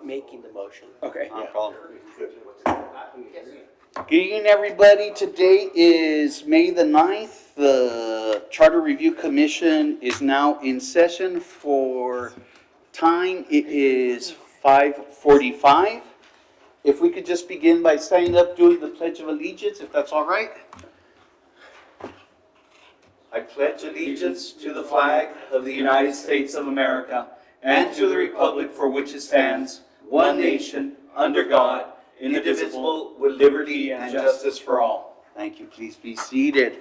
making the motion. Okay. No Yeah. problem. Good evening, everybody. Today is May the 9th. The Charter Review Commission is now in session for time. It is 5:45. If we could just begin by standing up, doing the Pledge of Allegiance, if that's all right. I pledge allegiance to the flag of the United States of America and to the republic for which it stands, one nation, under God, indivisible, with liberty and justice for all. Thank you. Please be seated.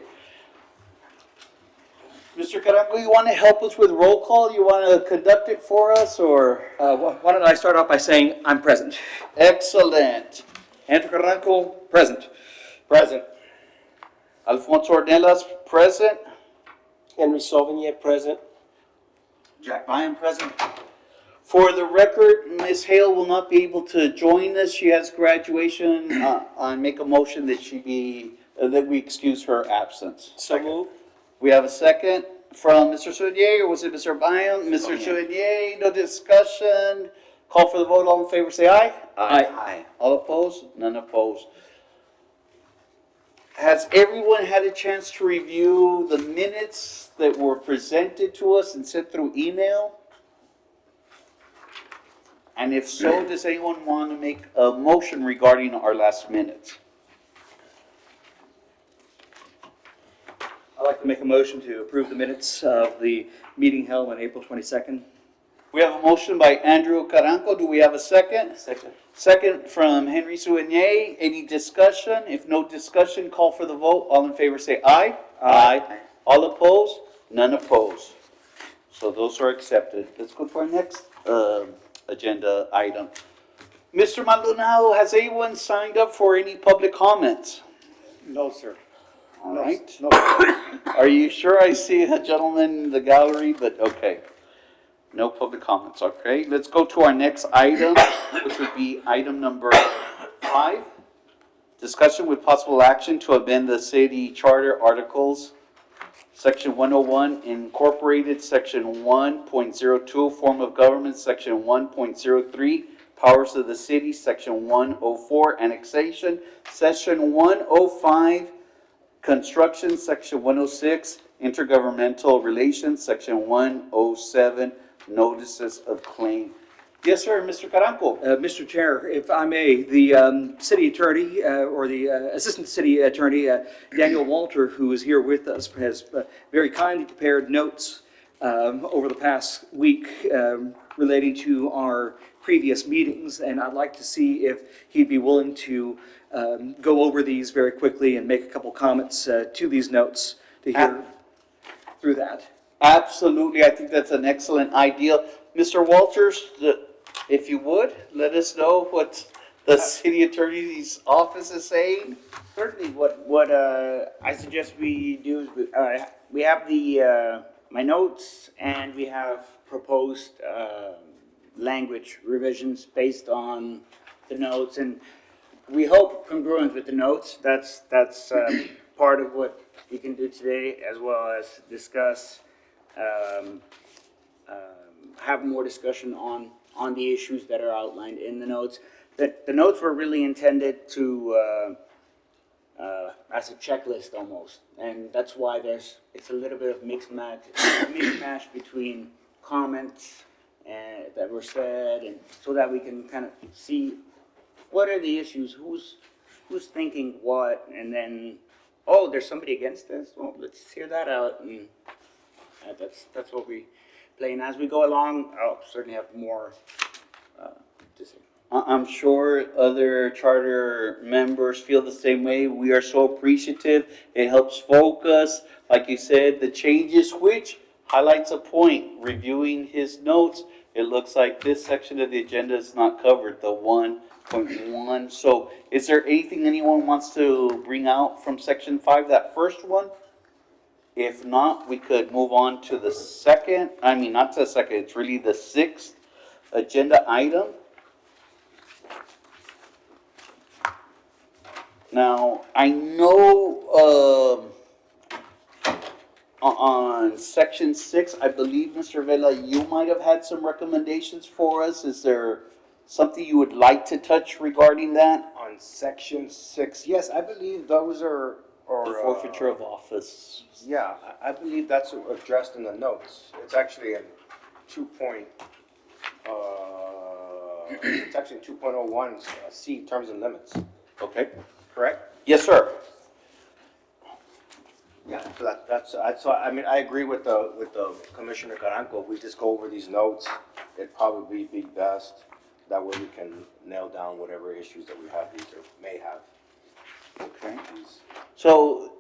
Mr. Caranco, you want to help us with roll call? You want to conduct it for us, or? Why don't I start off by saying I'm present? Excellent. Andrew Caranco, Present. present. Alfonso Ornelas, present. Henry Sauvigny, present. Jack Ryan present. For the record, Ms. Hale will not be able to join us. She has graduation. I make a motion that that we excuse her absence. So moved. We have a second from Mr. Chevalier, or was it Mr. Bayon? Mr. Chevalier, no discussion. Call for the vote. All in favor, say aye. Aye. All opposed? None opposed. Has everyone had a chance to review the minutes that were presented to us and sent through email? And if so, does anyone want to make a motion regarding our last minutes? I'd like to make a motion to approve the minutes of the meeting held on April 22nd. We have a motion by Andrew Caranco. Do we have a second? Second. Second from Henry Sauvigny. Any discussion? If no discussion, call for the vote. All in favor say aye. Aye. All opposed? None opposed. So those are accepted. Let's go to our next agenda item. Mr. Maldonado, has anyone signed up for any public comments? No, sir. All right. No. Are you sure? I see a gentleman in the gallery, but okay. No public comments, okay. Let's go to our next item, which would be item number 5. Discussion with possible action to amend the city charter articles, Section 101, Incorporated, Section 1.02, Form of Government, Section 1.03, Powers of the City, Section 104, Annexation, Section 105, Construction, Section 106, Intergovernmental Relations, Section 107, Notices of Claim. Yes, sir, Mr. Caranco. Mr. Chair, if I may, the city attorney, or the assistant city attorney, Daniel Walter, who is here with us, has very kindly prepared notes over the past week relating to our previous meetings, and I'd like to see if he'd be willing to go over these very quickly and make a couple comments to these notes to hear through that. Absolutely, I think that's an excellent idea. Mr. Walters, if you would, let us know what the city attorney's office is saying. Certainly, what I suggest we do is we have the my notes, and we have proposed language revisions based on the notes, and we hope congruent with the notes. That's part of what we can do today, as well as discuss, have more discussion on the issues that are outlined in the notes. The notes were really intended to as a checklist almost, and that's why it's a little bit of mix-mash between comments that were said, and so that we can kind of see what are the issues, who's thinking what, and then, oh, there's somebody against this. Well, let's hear that out, and that's what we play. And as we go along, I'll certainly have more to say. I'm sure other charter members feel the same way. We are so appreciative. It helps focus. Like you said, the changes, which highlights a point. Reviewing his notes, it looks like this section of the agenda is not covered, the 1.1. So is there anything anyone wants to bring out from section 5, that first one? If not, we could move on to the second, not to the second, it's really the 6th agenda item. Now, I know on section 6, I believe, Mr. Vela, you might have had some recommendations for us. Is there something you would like to touch regarding that? On section 6, yes, I believe those are, The forfeiture of office. yeah, I believe that's addressed in the notes. It's actually in it's actually in 2.01 C, terms and limits, Okay. correct? Yes, sir. Yeah, so so I mean, I agree with the Commissioner Caranco. If we just go over these notes, it'd probably be best. That way we can nail down whatever issues that we have, or may have. Okay. So,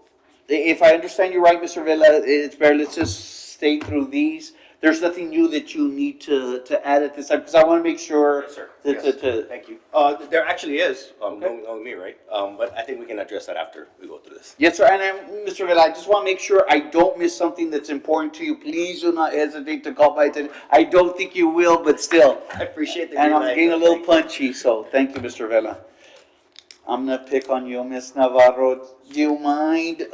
if I understand you right, Mr. Vela, it's better, let's just stay through these. There's nothing new that you need to add at this time, because I want to make sure. Yes, sir. that- Yes. to- Thank you. There actually is, knowing me, right? But I think we can address that after we go through this. Yes, sir, and Mr. Vela, I just want to make sure I don't miss something that's important to you. Please do not hesitate to call my attention. I don't think you will, but still. I appreciate the And green I'm light. getting a little punchy, so thank you, Mr. Vela. I'm gonna pick on you, Ms. Navarro. Do you mind,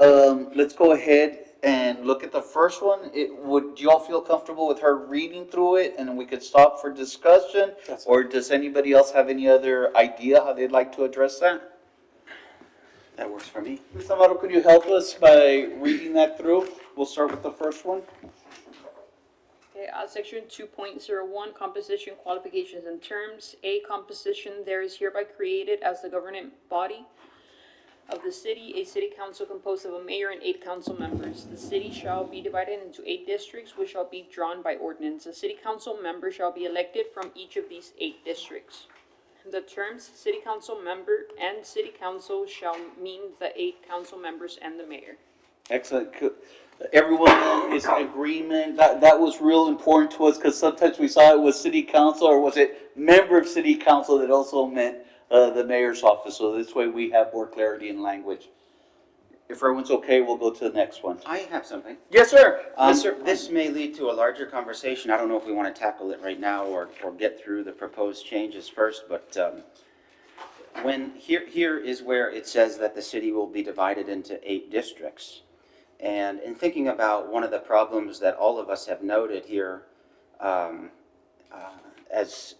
let's go ahead and look at the first one. Do y'all feel comfortable with her reading through it and we could stop for discussion? That's Or does anybody else have any other idea how they'd like to address that? That works for me. Ms. Navarro, could you help us by reading that through? We'll start with the first one. Okay, section 2.01, composition, qualifications, and terms. A composition, there is hereby created as the governing body of the city, a city council composed of a mayor and 8 council members. The city shall be divided into 8 districts, which shall be drawn by ordinance. The city council member shall be elected from each of these 8 districts. The terms city council member and city council shall mean the 8 council members and the mayor. Excellent. Everyone is in agreement. That was real important to us because sometimes we saw it was city council or was it member of city council that also meant the mayor's office. So this way we have more clarity in language. If everyone's okay, we'll go to the next one. I have something. Yes, sir. This may lead to a larger conversation. I don't know if we want to tackle it right now or get through the proposed changes first, but here is where it says that the city will be divided into 8 districts. And in thinking about one of the problems that all of us have noted here as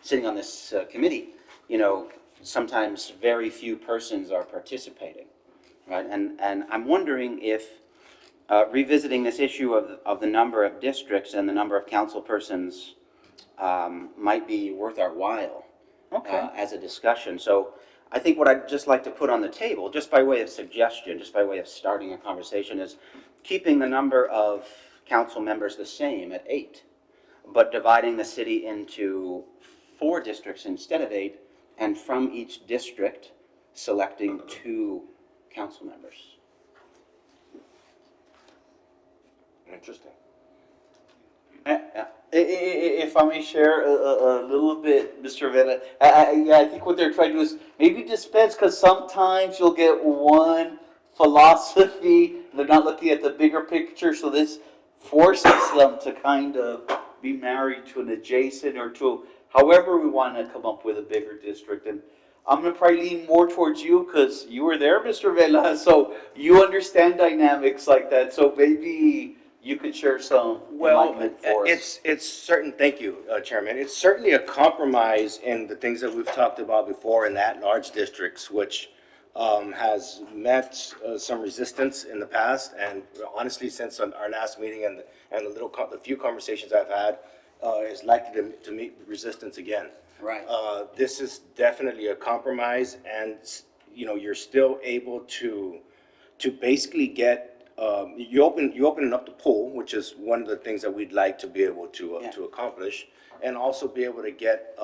sitting on this committee, you know, sometimes very few persons are participating, right? And I'm wondering if revisiting this issue of the number of districts and the number of council persons might be worth our while as a discussion. So I think what I'd just like to put on the table, just by way of suggestion, just by way of starting a conversation, is keeping the number of council members the same at 8, but dividing the city into 4 districts instead of 8, and from each district, selecting 2 council members. Interesting. If I may share a little bit, Mr. Vela, I think what they're trying to do is maybe dispense, because sometimes you'll get one philosophy, they're not looking at the bigger picture, so this forces them to kind of be married to an adjacent or to however we want to come up with a bigger district. And I'm going to probably lean more towards you because you were there, Mr. Vela, so you understand dynamics like that, so maybe you could share some enlightenment for us. It's certain, thank you, Chairman. It's certainly a compromise in the things that we've talked about before in at-large districts, which has met some resistance in the past, and honestly, since our last meeting and the few conversations I've had, is likely to meet resistance again. Right. This is definitely a compromise, and you know, you're still able to basically get. You open up the pool, which is one of the things that we'd like to be able to accomplish, and also be able to get.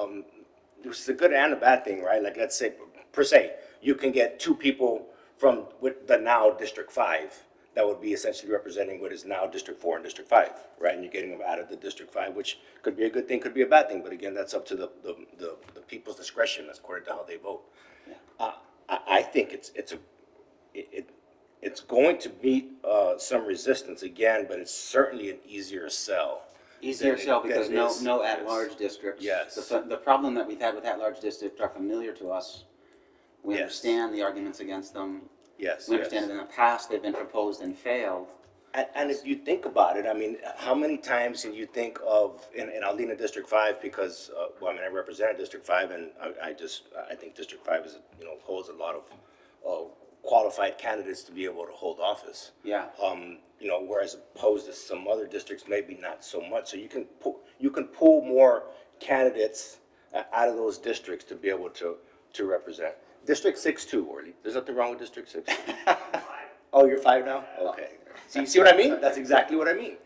This is a good and a bad thing, right? Like, let's say per se, you can get 2 people from with the now District 5 that would be essentially representing what is now District 4 and District 5, right? And you're getting them out of the District 5, which could be a good thing, could be a bad thing, but again, that's up to the people's discretion, that's according to how they vote. I think it's going to meet some resistance again, but it's certainly an easier sell. Easier sell because than it is. no at-large districts. Yes. The problem that we've had with at-large districts are familiar to us. We Yes. understand the arguments against them. Yes. We understand that in the past they've been proposed and failed. And if you think about it, I mean, how many times can you think of, and I'll lean in District 5 because, well, I mean, I represent District 5 and I think District 5 is, you know, holds a lot of qualified candidates to be able to hold office. Yeah. You know, whereas opposed to some other districts, maybe not so much. So you can pull more candidates out of those districts to be able to represent. District 6 too, Orly. There's nothing wrong with District 6. Oh, you're 5 now? Okay. See what I mean? That's exactly what I mean.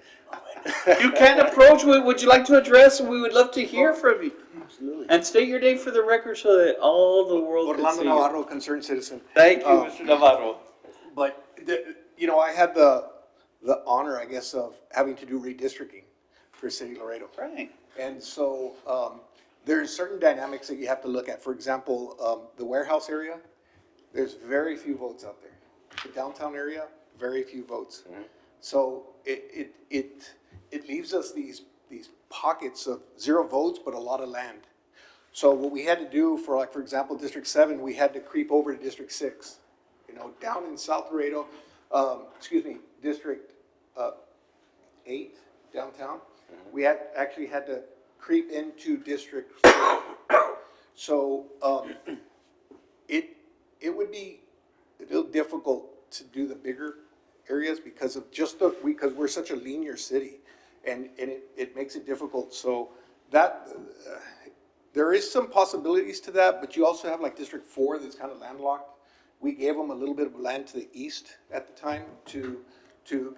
You can approach, would you like to address, and we would love to hear from you. Absolutely. And state your name for the record so that all the world can Orlando see you. Navarro, concerned citizen. Thank you, Mr. Navarro. But, you know, I had the honor, I guess, of having to do redistricting for City of Laredo. Right. And so, there's certain dynamics that you have to look at. For example, the warehouse area, there's very few votes out there. The downtown area, very few votes. So it leaves us these pockets of 0 votes, but a lot of land. So what we had to do for, like, for example, District 7, we had to creep over to District 6. You know, down in South Laredo, District 8 downtown, we actually had to creep into District 4. So it would be a little difficult to do the bigger areas because of just because we're such a linear city, and it makes it difficult. So that there is some possibilities to that, but you also have like District 4 that's kind of landlocked. We gave them a little bit of land to the east at the time to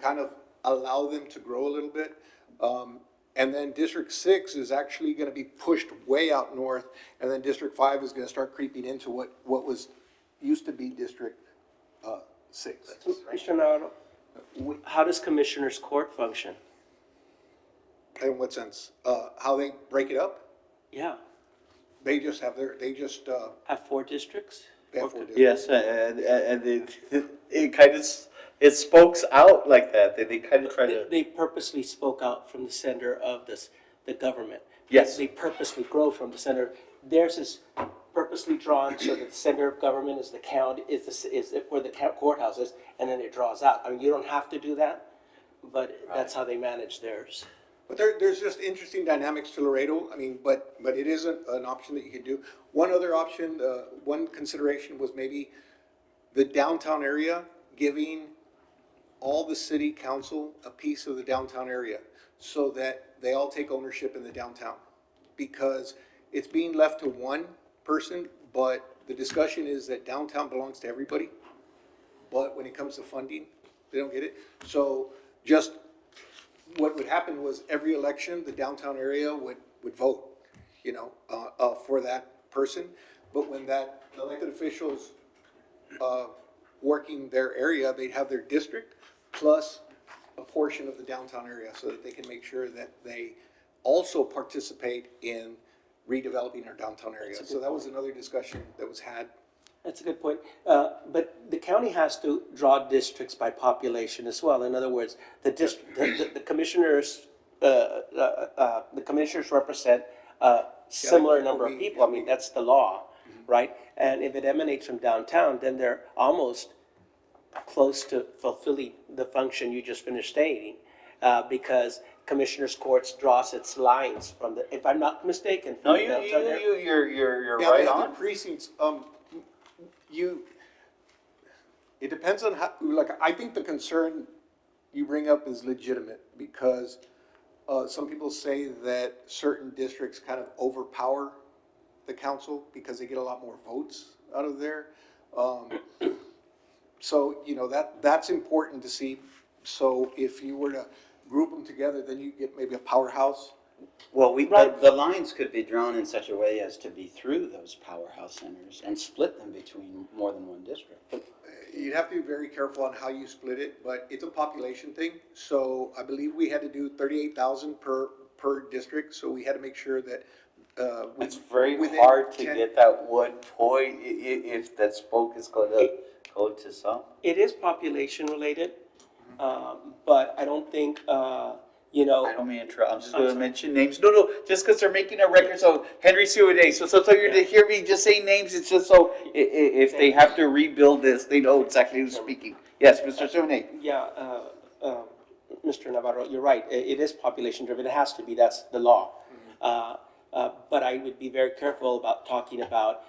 kind of allow them to grow a little bit. And then District 6 is actually going to be pushed way out north, and then District 5 is going to start creeping into what was used to be District 6. Mr. Navarro, how does Commissioner's Court function? In what sense? How they break it up? Yeah, They just have have 4 districts? they have 4 districts. Yes, and it kind of, it spokes out like that. They kind of try to. They purposely spoke out from the center of the government. Yes. They purposely grow from the center. Theirs is purposely drawn so that the center of government is the county, is where the courthouse is, and then it draws out. I mean, you don't have to do that, but that's how they manage theirs. But there's just interesting dynamics to Laredo. I mean, but it isn't an option that you can do. One other option, one consideration was maybe the downtown area, giving all the city council a piece of the downtown area so that they all take ownership in the downtown. Because it's being left to one person, but the discussion is that downtown belongs to everybody. But when it comes to funding, they don't get it. So just what would happen was every election, the downtown area would vote, you know, for that person. But when that elected officials, working their area, they'd have their district plus a portion of the downtown area so that they can make sure that they also participate in redeveloping our downtown area. So that was another discussion that was had. That's a good point. But the county has to draw districts by population as well. In other words, the commissioners, the commissioners represent a similar number of people. I mean, that's the law, right? And if it emanates from downtown, then they're almost close to fulfilling the function you just finished stating, because Commissioners Courts draws its lines from the, if I'm not mistaken. No, from the downtown area. you're Yeah, right the on. other precincts, it depends on how, like, I think the concern you bring up is legitimate because, some people say that certain districts kind of overpower the council because they get a lot more votes out of there. So, you know, that's important to see. So if you were to group them together, then you get maybe a powerhouse. Well, the lines could be drawn in such a way as to be through those powerhouse centers and split them between more than one district. You'd have to be very careful on how you split it, but it's a population thing. So I believe we had to do 38,000 per district, so we had to make sure that, It's very within hard to 10 get that one point if that spoke is going to go to some. It is population related, but I don't think, you know. I don't mean to interrupt. I'm just going to mention names. No, just because they're making a record. So Henry Suade. So you're to hear me just say names. It's just so if they have to rebuild this, they know exactly who's speaking. Yes, Mr. Suade. Yeah, Mr. Navarro, you're right, it is population driven, it has to be, that's the law. But I would be very careful about talking about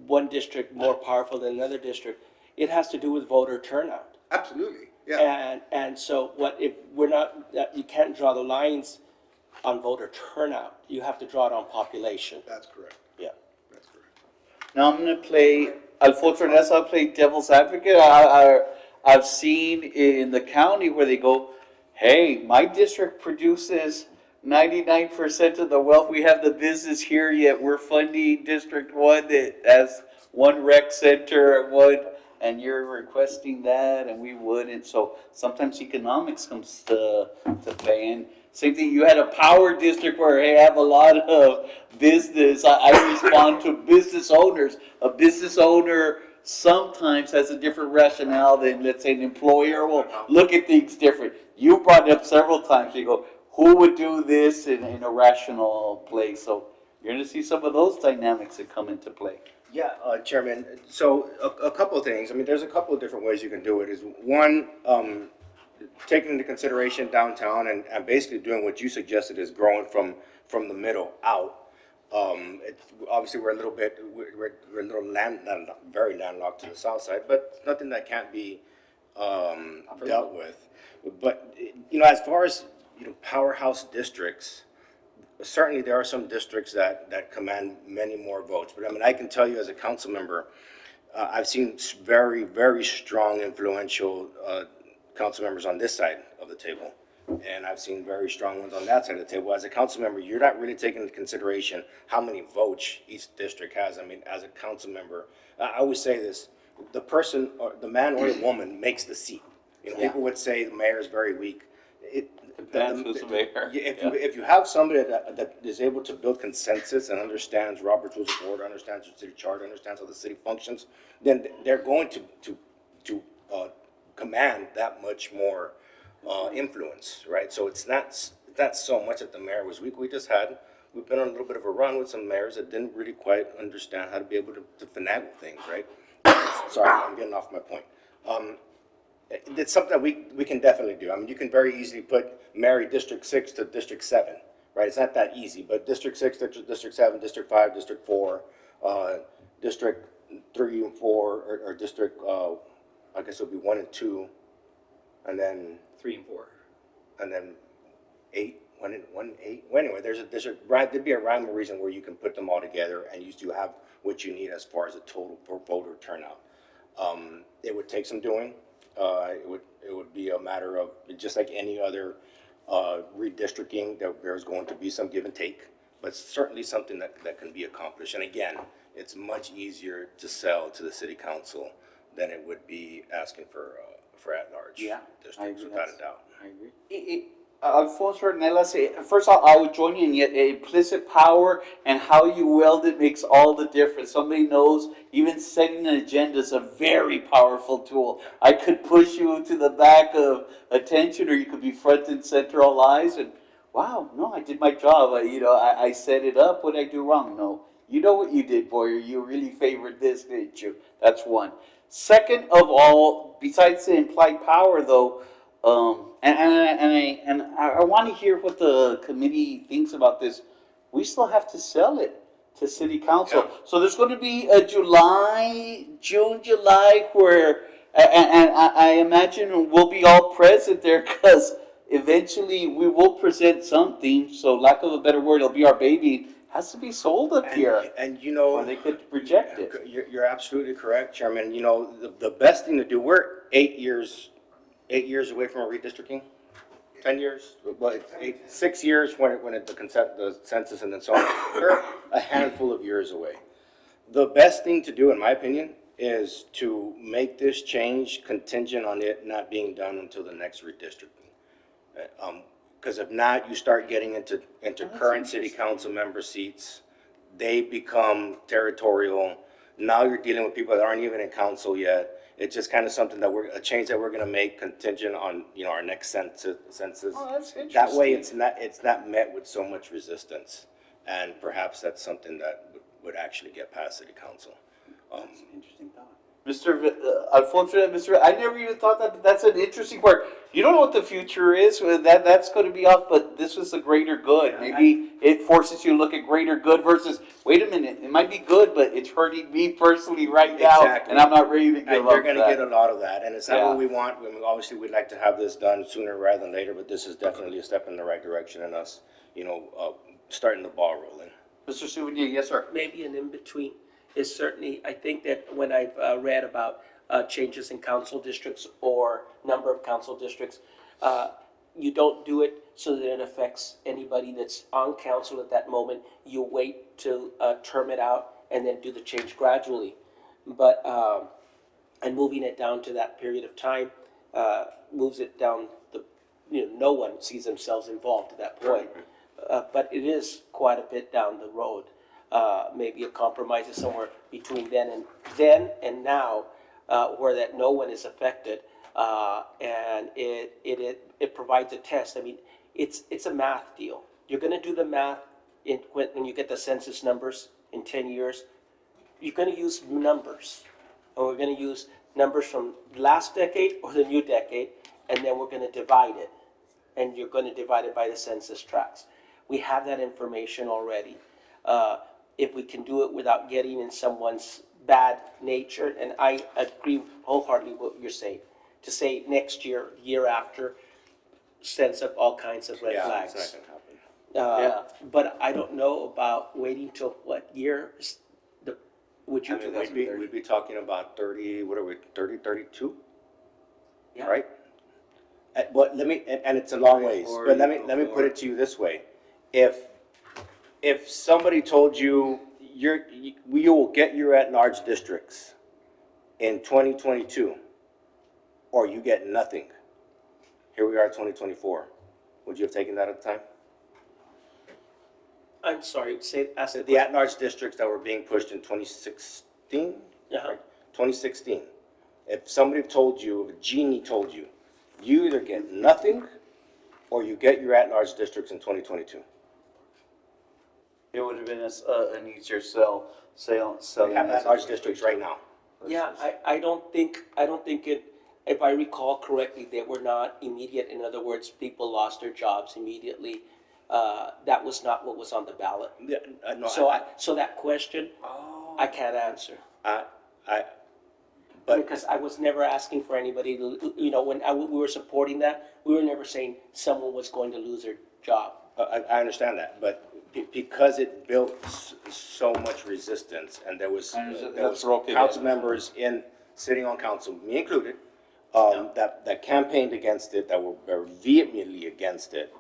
one district more powerful than another district. It has to do with voter turnout. Absolutely, yeah. And so what if we're not, you can't draw the lines on voter turnout. You have to draw it on population. That's correct. Yeah. That's correct. Now I'm gonna play, Alfonso Ernest, I'll play devil's advocate. I've seen in the county where they go, hey, my district produces 99% of the wealth. We have the business here, yet we're funding District 1 that has one rec center and one, and you're requesting that, and we wouldn't. So sometimes economics comes to play. And same thing, you had a power district where, hey, I have a lot of business. I respond to business owners. A business owner sometimes has a different rationale than, let's say, an employer will look at things different. You brought it up several times. You go, who would do this in a rational place? So you're gonna see some of those dynamics that come into play. Yeah, Chairman, so a couple of things. I mean, there's a couple of different ways you can do it. Is one, taking into consideration downtown and basically doing what you suggested is growing from the middle out. Obviously, we're a little bit, we're a little not very landlocked to the south side, but nothing that can't be dealt with. But, you know, as far as, you know, powerhouse districts, certainly there are some districts that command many more votes. But I mean, I can tell you as a council member, I've seen very, very strong, influential council members on this side of the table. And I've seen very strong ones on that side of the table. As a council member, you're not really taking into consideration how many votes each district has. I mean, as a council member, I always say this, the person, or the man or the woman makes the seat. You know, people would say the mayor is very weak. Depends who's the mayor. If you have somebody that is able to build consensus and understands Robert's Rules of Order, understands the city charter, understands how the city functions, then they're going to command that much more influence, right? So it's not so much that the mayor was weak. We've been on a little bit of a run with some mayors that didn't really quite understand how to be able to finagle things, right? Sorry, I'm getting off my point. It's something that we can definitely do. I mean, you can very easily marry District 6 to District 7, right? It's not that easy, but District 6, District 7, District 5, District 4, District 3 and 4, or District, I guess it'll be 1 and 2, and then 3 and 4. and then 8, 1 and 8. Well, anyway, there'd be a rhyme or reason where you can put them all together and you do have what you need as far as a total voter turnout. It would take some doing. It would be a matter of, just like any other redistricting, there's going to be some give and take, but certainly something that can be accomplished. And again, it's much easier to sell to the city council than it would be asking for at-large districts, without a doubt. I agree. Alfonso Ornelas, first of all, I would join you in yet implicit power and how you weld it makes all the difference. Somebody knows even setting an agenda is a very powerful tool. I could push you to the back of attention, or you could be front and center all eyes and, wow, no, I did my job. I set it up. What did I do wrong? No. You know what you did, Boyer. You really favored this, didn't you? That's one. Second of all, besides the implied power, though, I want to hear what the committee thinks about this. We still have to sell it to city council. Yeah. So there's going to be a June, July, where, and I imagine we'll be all present there because eventually we will present something. So lack of a better word, it'll be our baby. Has to be sold up here. And you know, Or they could reject it. You're absolutely correct, Chairman. You know, the best thing to do, we're 8 years away from a redistricting. 10 years, well, it's 6 years when the census and then so on. We're a handful of years away. The best thing to do, in my opinion, is to make this change contingent on it not being done until the next redistricting. Because if not, you start getting into current city council member seats. They become territorial. Now you're dealing with people that aren't even in council yet. It's just kind of something a change that we're going to make contingent on, our next census. Oh, that's interesting. That way, it's not met with so much resistance, and perhaps that's something that would actually get past city council. That's an interesting thought. Alfonso and Mr. I never even thought that that's an interesting part. You don't know what the future is. That's going to be off, but this was the greater good. Maybe it forces you to look at greater good versus, wait a minute, it might be good, but it's hurting me personally right now, Exactly. and I'm not ready to give And up you're gonna that. get a lot of that, and it's not Yeah. what we want. I mean, obviously, we'd like to have this done sooner rather than later, but this is definitely a step in the right direction and us, starting the ball rolling. Mr. Souvenir, yes, sir. Maybe an in-between is certainly, I think that when I've read about changes in council districts or number of council districts, you don't do it so that it affects anybody that's on council at that moment. You wait to term it out and then do the change gradually. But, and moving it down to that period of time moves it down, no one sees themselves involved at that point. But it is quite a bit down the road. Maybe a compromise is somewhere between then and now, where that no one is affected, and it provides a test. I mean, it's a math deal. You're going to do the math when you get the census numbers in 10 years. You're going to use numbers, and we're going to use numbers from last decade or the new decade, and then we're going to divide it, and you're going to divide it by the census tracts. We have that information already. If we can do it without getting in someone's bad nature, and I agree wholeheartedly with what you're saying, to say next year, year after, sends up all kinds of red Yeah, flags. it's not gonna happen. But I don't know about waiting till what year, would you? I mean, we'd be talking about 30, what are we, 32? Yeah. Right? But and it's a long ways, but let me put it to you this way. If somebody told you you will get your at-large districts in 2022, or you get nothing, here we are 2024, would you have taken that at the time? I'm sorry, ask it. The at-large districts that were being pushed in 2016? Yeah. Right, 2016. If somebody told you, if a genie told you, you either get nothing or you get your at-large districts in 2022. It would have been an easier sell. We have at-large districts right now. Yeah, I don't think if I recall correctly, they were not immediate. In other words, people lost their jobs immediately. That was not what was on the ballot. Yeah, no, So that question, I can't answer. but Because I was never asking for anybody to, when we were supporting that, we were never saying someone was going to lose their job. I understand that, but because it built so much resistance, and there was council members sitting on council, me included, that campaigned against it, that were very vehemently against it,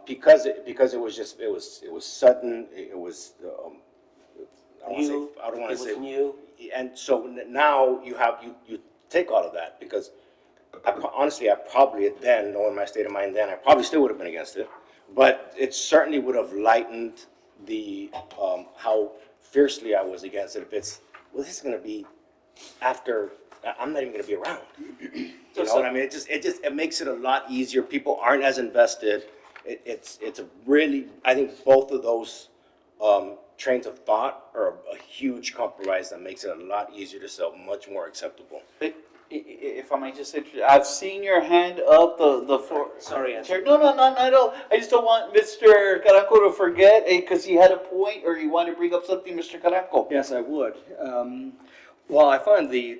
because it was sudden, it was, I don't want to say. It was new. And so now you take all of that, because honestly, I probably then, knowing my state of mind then, I probably still would have been against it. But it certainly would have lightened the, how fiercely I was against it. If it's, well, this is gonna be after, I'm not even gonna be around. You know what I mean? It makes it a lot easier. People aren't as invested. It's a really, I think both of those, trains of thought are a huge compromise that makes it a lot easier to sell, much more acceptable. If I might just say, I've seen your hand up the floor. Sorry, Chair. No. I just don't want Mr. Caraco to forget, because he had a point or he wanted to bring up something, Mr. Caraco. Yes, I would. While I find the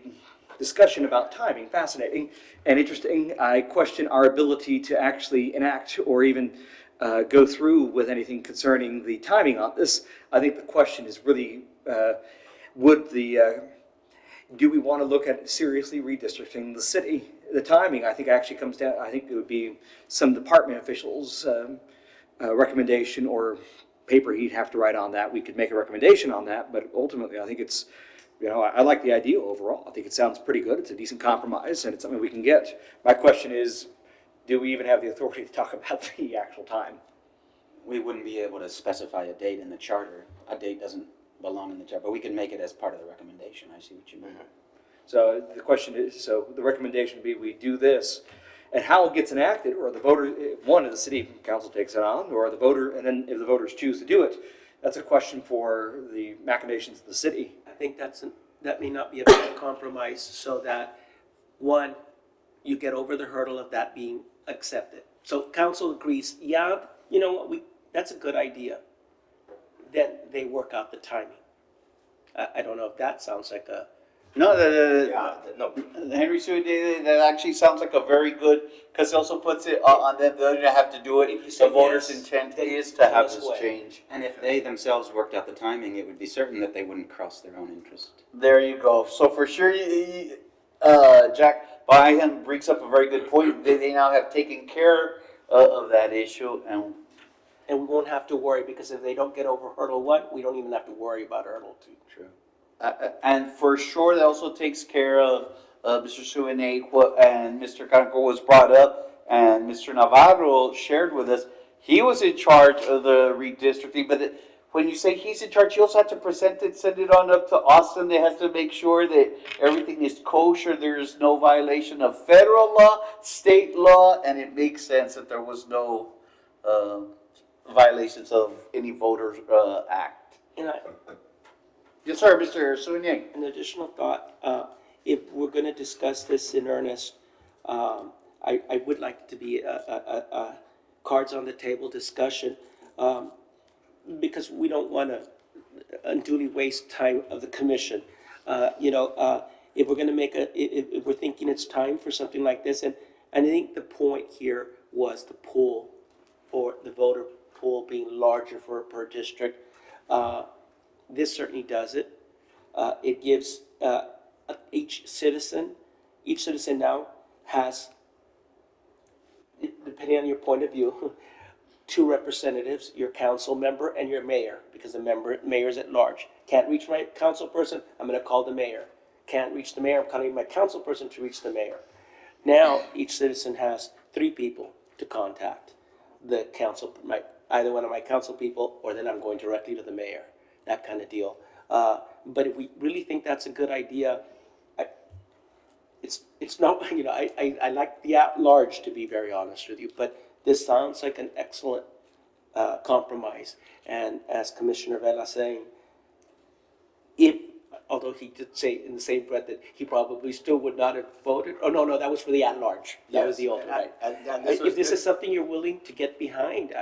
discussion about timing fascinating and interesting, I question our ability to actually enact or even go through with anything concerning the timing on this. I think the question is really, do we want to look at seriously redistricting the city? The timing, I think, actually comes down, I think it would be some department officials' recommendation or paper he'd have to write on that. We could make a recommendation on that, but ultimately, I think it's, I like the idea overall. I think it sounds pretty good. It's a decent compromise, and it's something we can get. My question is, do we even have the authority to talk about the actual time? We wouldn't be able to specify a date in the charter. A date doesn't belong in the charter, but we can make it as part of the recommendation. I see what you mean. So the question is, so the recommendation would be we do this, and how it gets enacted, or the voter, one of the city council takes it on, or the voter, and then if the voters choose to do it, that's a question for the machinations of the city. I think that's that may not be a bad compromise, so that, one, you get over the hurdle of that being accepted. So council agrees, yeah, you know what, that's a good idea. Then they work out the timing. I don't know if that sounds like a, No, No, Henry Sue, that actually sounds like a very good, because it also puts it on them, they don't have to do If you it. say The voters' yes, intent then is to have this this way. change. And if they themselves worked out the timing, it would be certain that they wouldn't cross their own interest. There you go. So for sure, Jack Byham brings up a very good point. They now have taken care of that issue, and and we won't have to worry, because if they don't get over hurdle one, we don't even have to worry about hurdle two. True. and for sure, that also takes care of Mr. Suene, and Mr. Canco was brought up, and Mr. Navarro shared with us. He was in charge of the redistricting, but when you say he's in charge, he also has to present it, send it on up to Austin. They have to make sure that everything is kosher, there's no violation of federal law, state law, and it makes sense that there was no violations of any voters act. And Yes, sir, Mr. Suene. an additional thought, if we're gonna discuss this in earnest, I would like it to be a cards on the table discussion, because we don't wanna unduly waste time of the commission. If we're gonna if we're thinking it's time for something like this, and I think the point here was the pool, for the voter pool being larger per district. This certainly does it. It gives each citizen now has, depending on your point of view, two representatives, your council member and your mayor, because the mayor's at large. Can't reach my council person, I'm gonna call the mayor. Can't reach the mayor, I'm calling my council person to reach the mayor. Now, each citizen has three people to contact. The council, either one of my council people, or then I'm going directly to the mayor, that kind of deal. But if we really think that's a good idea, it's not, I like the at-large, to be very honest with you, but this sounds like an excellent compromise. And as Commissioner Vela saying, although he did say in the same breath that he probably still would not have voted, oh, no, that was for the at-large. That was the old, right? If this is something you're willing to get behind,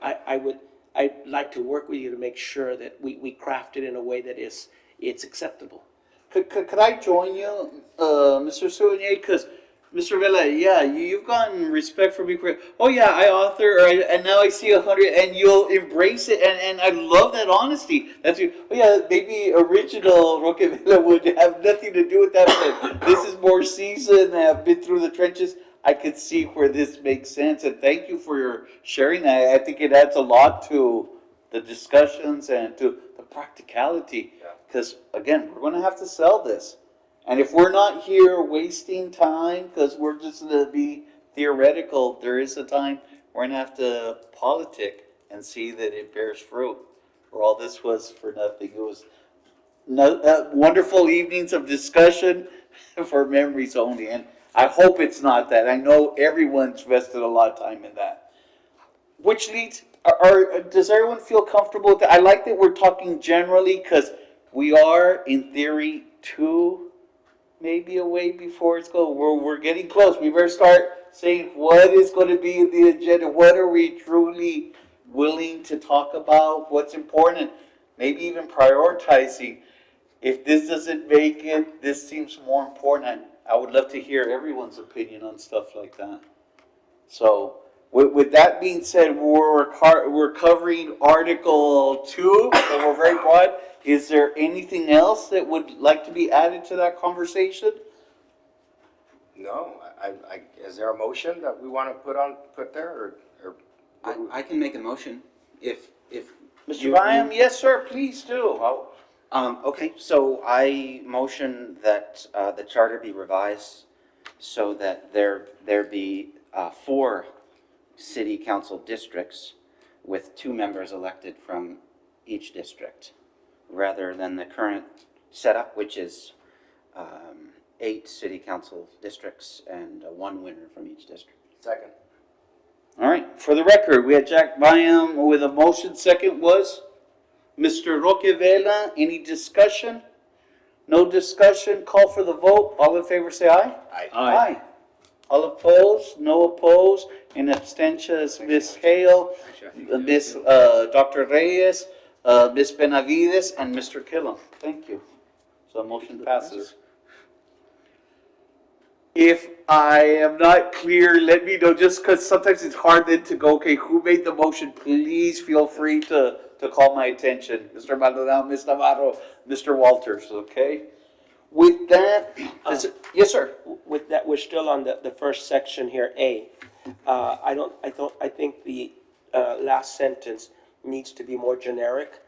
I'd like to work with you to make sure that we craft it in a way that it's acceptable. Could I join you, Mr. Suene? Because Mr. Vela, yeah, you've gotten respect from me for, oh yeah, I author, and now I see 100, and you'll embrace it, and I love that honesty. That's you. Oh yeah, maybe original Roque Vela would have nothing to do with that, but this is more seasoned, I've been through the trenches. I could see where this makes sense, and thank you for your sharing that. I think it adds a lot to the discussions and to the practicality. Because again, we're going to have to sell this. And if we're not here wasting time, because we're just going to be theoretical, there is a time we're going to have to politic and see that it bears fruit. Or all this was for nothing. It was wonderful evenings of discussion for memories only. And I hope it's not that. I know everyone's invested a lot of time in that. Which leads, does everyone feel comfortable with that? I like that we're talking generally, because we are, in theory, maybe away before it's go. We're getting close. We better start saying what is going to be in the agenda. What are we truly willing to talk about? What's important? Maybe even prioritizing. If this doesn't make it, this seems more important. I would love to hear everyone's opinion on stuff like that. So, with that being said, we're covering Article 2, so we're very broad. Is there anything else that would like to be added to that conversation? no, is there a motion that we want to put there, or? I can make a motion if. Mr. Byam, yes, sir, please do. Okay, so I motion that the charter be revised so that there be 4 city council districts with 2 members elected from each district, rather than the current setup, which is 8 city council districts and 1 winner from each district. Second. All right, for the record, we had Jack Byam with a motion. Second was Mr. Roque Vela. Any discussion? No discussion, call for the vote. All in favor, say aye. Aye. All opposed, no opposed, and abstentions, Ms. Hale, Ms. Dr. Reyes, Ms. Benavides, and Mr. Killam. Thank you. So the motion passes. If I am not clear, let me know, just because sometimes it's hard then to go, okay, who made the motion? Please feel free to call my attention. Mr. Maldonado, Ms. Navarro, Mr. Walters, okay? With that, yes, sir. With that, we're still on the first section here, A. I think the last sentence needs to be more generic,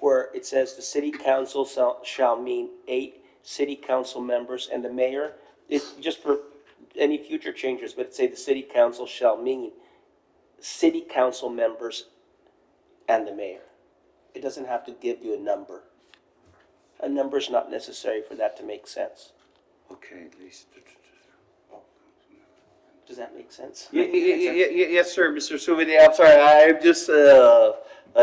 where it says the city council shall mean 8 city council members and the mayor. It's just for any future changes, but say the city council shall mean city council members and the mayor. It doesn't have to give you a number. A number is not necessary for that to make sense. Okay, at least. Does that make sense? Yes, sir, Mr. Suvide, I'm sorry, I'm just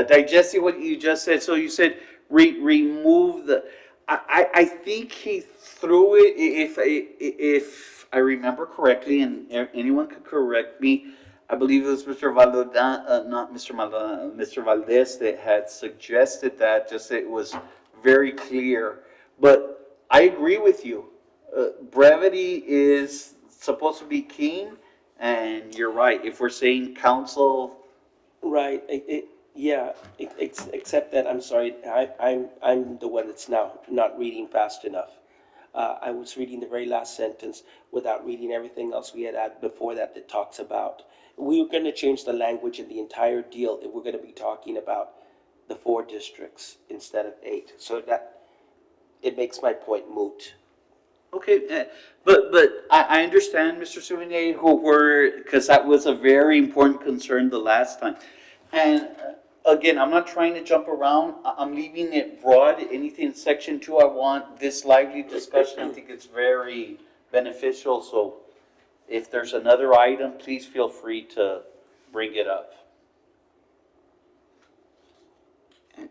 digesting what you just said. So you said remove the, I think he threw it, if I remember correctly, and anyone could correct me, I believe it was Mr. not Mr. Maldonado, Mr. Valdez that had suggested that, just it was very clear. But I agree with you. Brevity is supposed to be king, and you're right. If we're saying council, Right, except that, I'm sorry, I'm the one that's now not reading fast enough. I was reading the very last sentence without reading everything else we had added before that talks about. We were gonna change the language in the entire deal if we're gonna be talking about the 4 districts instead of 8. So that, it makes my point moot. okay, but I understand, Mr. Souvenir, because that was a very important concern the last time. And again, I'm not trying to jump around, I'm leaving it broad. Anything in section 2, I want this lively discussion, I think it's very beneficial, so if there's another item, please feel free to bring it up. And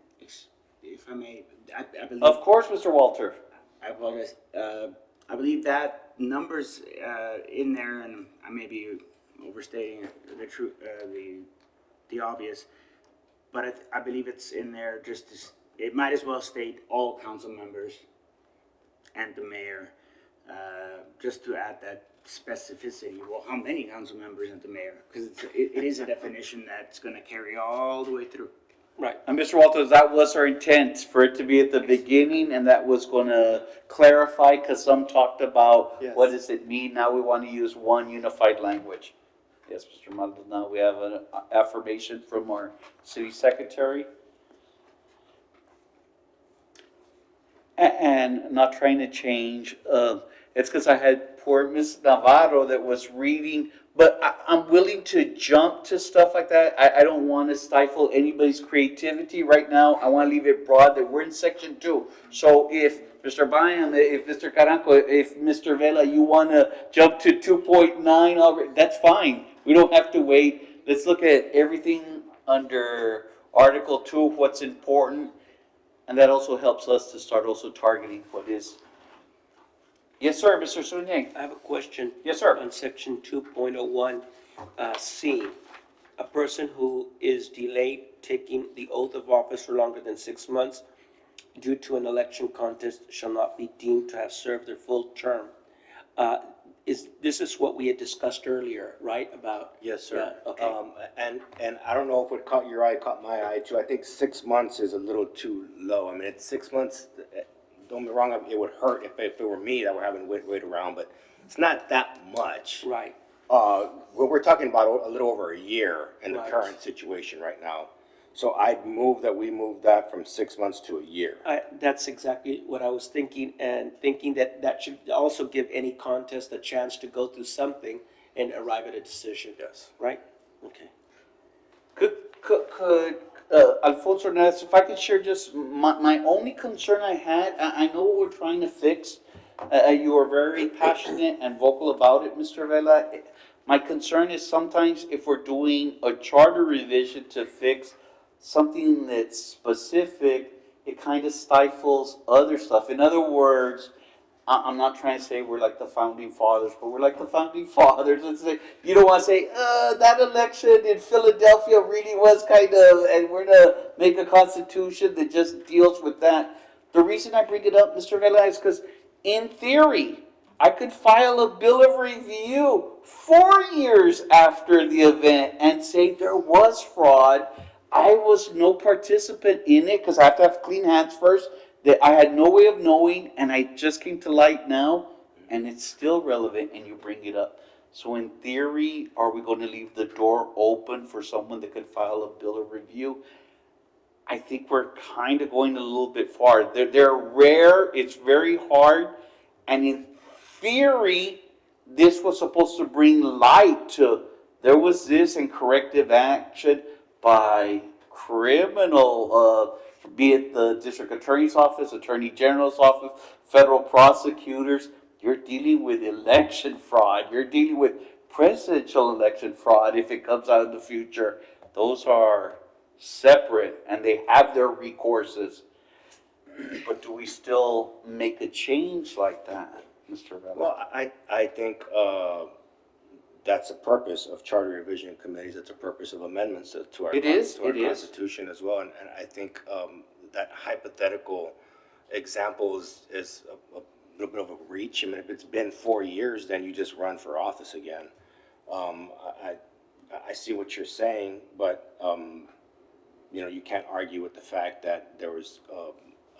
if I may, I believe. Of course, Mr. Walter. I apologize. I believe that number's in there, and I may be overstating the true, the obvious, but I believe it's in there just to, it might as well state all council members and the mayor, just to add that specificity. Well, how many council members and the mayor? Because it is a definition that's gonna carry all the way through. Right. And Mr. Walters, that was our intent, for it to be at the beginning, and that was gonna clarify, because some talked about, what does it mean? Now we want to use one unified language. Yes, Mr. Maldonado, we have an affirmation from our city secretary. And not trying to change, it's because I had poor Ms. Navarro that was reading, but I'm willing to jump to stuff like that. I don't want to stifle anybody's creativity right now. I want to leave it broad that we're in section 2. So if Mr. Bayam, if Mr. Caranco, if Mr. Vela, you want to jump to 2.9 already, that's fine. We don't have to wait. Let's look at everything under Article 2, what's important. And that also helps us to start also targeting what is. Yes, sir, Mr. Sunyang. I have a question. Yes, sir. On section 2.01, C. A person who is delayed taking the oath of office for longer than 6 months due to an election contest shall not be deemed to have served their full term. This is what we had discussed earlier, right, about? Yes, sir. Yeah, okay. And I don't know if what caught your eye caught my eye too. I think 6 months is a little too low. I mean, it's 6 months, don't get me wrong, it would hurt if it were me that were having to wait around, but it's not that much. Right. We're talking about a little over a year in the Right. current situation right now. So I'd move that we move that from 6 months to a year. That's exactly what I was thinking, and thinking that should also give any contest a chance to go through something and arrive at a decision. Yes. Right? Okay. Could Alfonso Hernandez, if I could share just my only concern I had, I know what we're trying to fix. You are very passionate and vocal about it, Mr. Vela. My concern is sometimes if we're doing a charter revision to fix something that's specific, it kind of stifles other stuff. In other words, I'm not trying to say we're like the founding fathers, but we're like the founding fathers and say, you don't want to say, that election in Philadelphia really was kind of, and we're going to make a constitution that just deals with that. The reason I bring it up, Mr. Vela, is because in theory, I could file a bill of review 4 years after the event and say there was fraud. I was no participant in it because I have to have clean hands first, that I had no way of knowing, and I just came to light now, and it's still relevant, and you bring it up. So in theory, are we going to leave the door open for someone that could file a bill of review? I think we're kind of going a little bit far. They're rare, it's very hard, and in theory, this was supposed to bring light to, there was this and corrective action by criminal, be it the district attorney's office, attorney general's office, federal prosecutors. You're dealing with election fraud. You're dealing with presidential election fraud if it comes out in the future. Those are separate and they have their recourses. But do we still make a change like that, Mr. Vela? Well, I think that's the purpose of charter revision committees. It's a purpose of amendments to our, It is, to our it is. constitution as well. And I think that hypothetical example is a little bit of a reach. I mean, if it's been 4 years, then you just run for office again. I see what you're saying, but you know, you can't argue with the fact that there was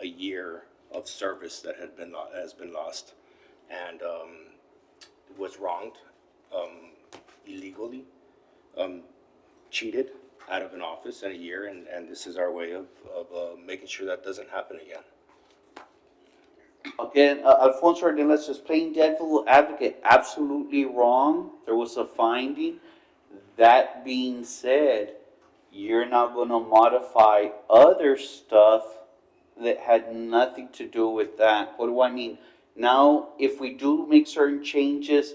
a year of service that has been lost, and was wronged, illegally, cheated out of an office in a year, and this is our way of making sure that doesn't happen again. Again, Alfonso Ornelas, just plain devil advocate, absolutely wrong. There was a finding. That being said, you're now going to modify other stuff that had nothing to do with that. What do I mean? Now, if we do make certain changes,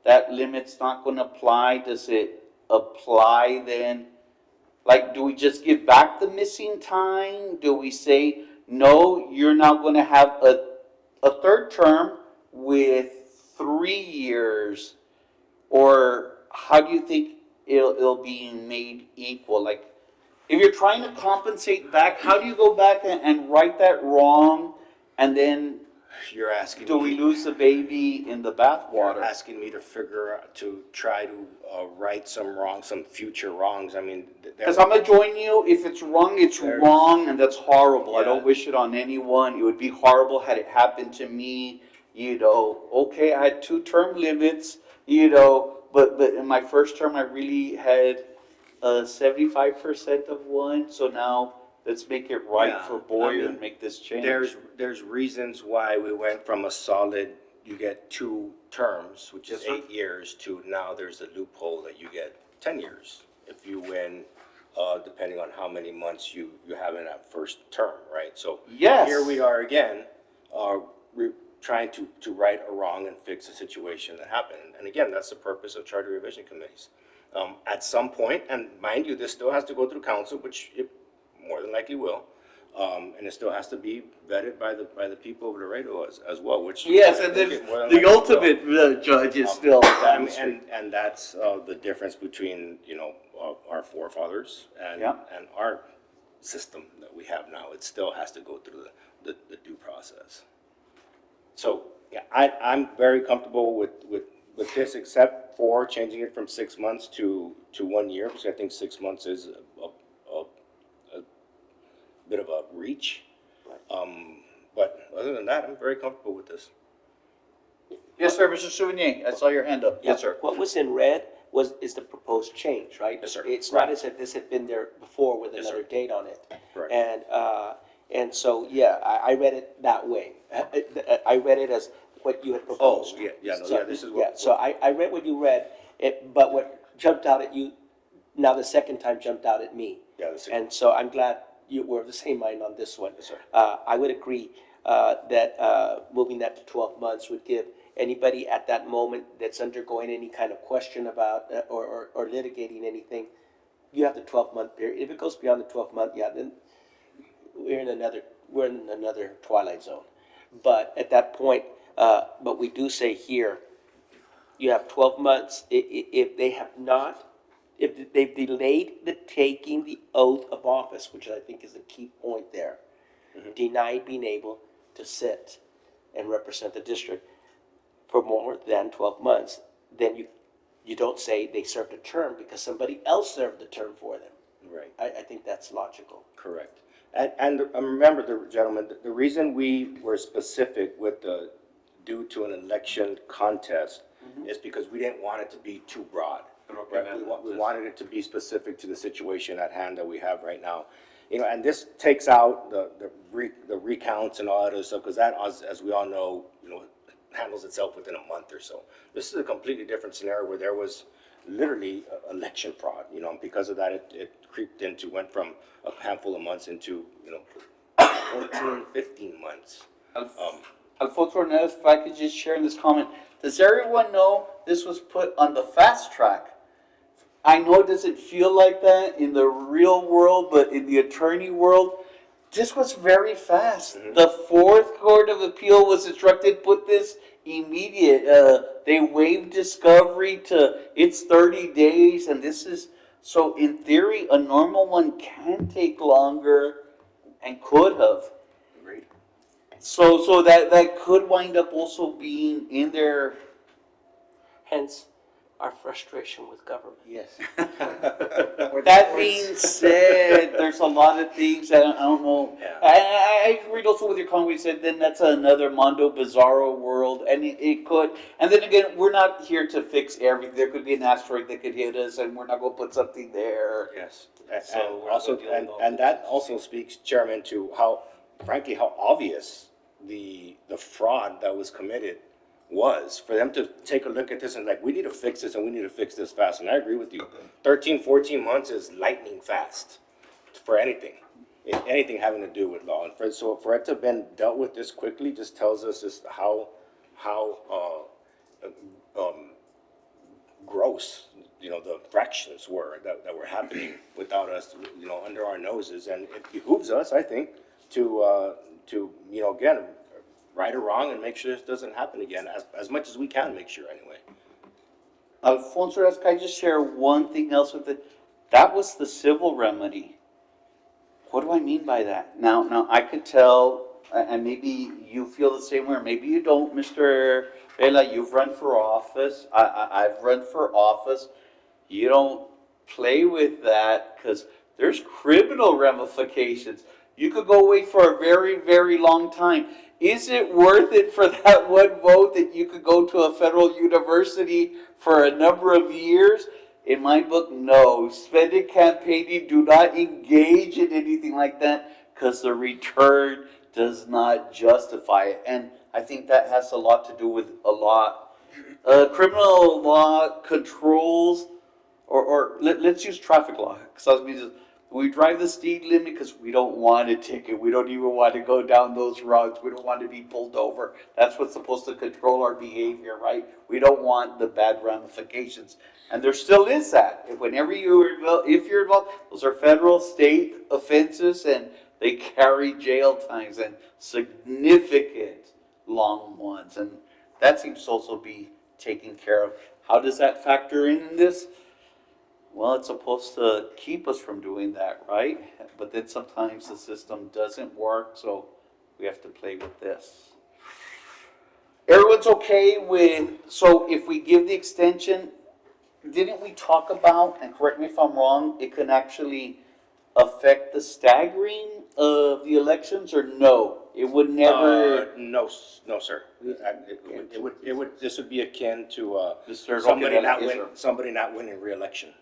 that limit's not going to apply. Does it apply then? Like, do we just give back the missing time? Do we say, no, you're now going to have a third term with 3 years? Or how do you think it'll be made equal? Like, if you're trying to compensate back, how do you go back and right that wrong? And then You're asking do me. we lose the baby in the You're bathwater? asking me to try to right some future wrongs. I mean, Because I'm gonna join you. If it's wrong, it's wrong, and that's horrible. I don't Yeah. wish it on anyone. It would be horrible had it happened to me. You know, okay, I had 2 term limits. You know, but in my first term, I really had 75% of one. So now let's make it right Yeah, for Boyer I mean, and make this change. there's reasons why we went from a solid, you get 2 terms, which is Yes, sir. 8 years, to now there's a loophole that you get 10 years if you win, depending on how many months you have in that first term, right? So Yes. here we are again, trying to right a wrong and fix a situation that happened. And again, that's the purpose of charter revision committees. At some point, and mind you, this still has to go through council, which it more than likely will, and it still has to be vetted by the people of Laredo as well, which. Yes, I and think then it more than the likely will. ultimate judge is still downstream. And that's the difference between, you know, our forefathers and Yeah. our system that we have now. It still has to go through the due process. So, yeah, I'm very comfortable with this, except for changing it from 6 months to 1 year, because I think 6 months is a bit of a reach. But other than that, I'm very comfortable with this. Yes, sir, Mr. Souvigny, I saw your hand up. Yes, sir. What was in red is the proposed change, right? Yes, sir. It's not as if this had been there before with Yes, sir. another date on it. Correct. And so, yeah, I read it that way. I read it as what you had proposed. Oh, yeah, no, So, yeah, this is what- Yeah, so I read what you read, but what jumped out at you, now the second time jumped out at me. Yeah, the second- And so I'm glad you were of the same mind on this one. Yes, sir. I would agree that moving that to 12 months would give anybody at that moment that's undergoing any kind of question about or litigating anything, you have the 12-month period. If it goes beyond the 12th month, yeah, then we're in another we're in another twilight zone. But at that point, but we do say here, you have 12 months, if they have not, if they've delayed the taking the oath of office, which I think is the key point there, denied being able to sit and represent the district for more than 12 months, then you don't say they served a term because somebody else served the term for them. Right. I think that's logical. Correct. And remember, gentlemen, the reason we were specific with the due to an election contest is because we didn't want it to be too broad. Right? We wanted it to be specific to the situation at hand that we have right now. You know, and this takes out the recounts and all that other stuff, because that, as we all know, you know, handles itself within a month or so. This is a completely different scenario where there was literally election fraud, you know, and because of that, it creeped into, went from a handful of months into, you know, 14, 15 months. Alfonso Hernandez, if I could just share in this comment, does everyone know this was put on the fast track? I know it doesn't feel like that in the real world, but in the attorney world, this was very fast. The Fourth Court of Appeal was instructed, put this immediate. They waived discovery to it's 30 days, and this is, so in theory, a normal one can take longer and could have. So that could wind up also being in there. Hence, our frustration with government. Yes. That being said, there's a lot of things that I don't know. Yeah. I agreed also with your comment. You said then that's another Mondo Bizarro world, and it could. And then again, we're not here to fix everything. There could be an asteroid that could hit us, and we're not going to put something there. Yes. So And we're also, not gonna deal with all and this. that also speaks, Chairman, to how, frankly, how obvious the fraud that was committed was, for them to take a look at this and like, we need to fix this and we need to fix this fast. And I agree with you. 13, 14 months is lightning fast for anything, anything having to do with law. And so for it to have been dealt with this quickly just tells us just how gross, you know, the fractions were that were happening without us, you know, under our noses. And it behooves us, I think, to you know, again, right or wrong, and make sure this doesn't happen again, as much as we can make sure anyway. Alfonso, can I just share one thing else with it? That was the civil remedy. What do I mean by that? Now I could tell, and maybe you feel the same way, or maybe you don't, Mr. Vela, you've run for office. I've run for office. You don't play with that, because there's criminal ramifications. You could go away for a very, very long time. Is it worth it for that one vote that you could go to a federal university for a number of years? In my book, no. Spending campaigning, do not engage in anything like that, because the return does not justify it. And I think that has a lot to do with a lot. Criminal law controls, or let's use traffic law, because we drive the speed limit because we don't want a ticket. We don't even want to go down those roads. We don't want to be pulled over. That's what's supposed to control our behavior, right? We don't want the bad ramifications. And there still is that. Whenever if you're involved, those are federal, state offenses, and they carry jail times and significant long ones. And that seems to also be taken care of. How does that factor in this? Well, it's supposed to keep us from doing that, right? But then sometimes the system doesn't work, so we have to play with this. Everyone's okay with, so if we give the extension, didn't we talk about, and correct me if I'm wrong, it can actually affect the staggering of the elections, or no? It would never. No, sir. This would be akin to Mr. somebody not winning re-election.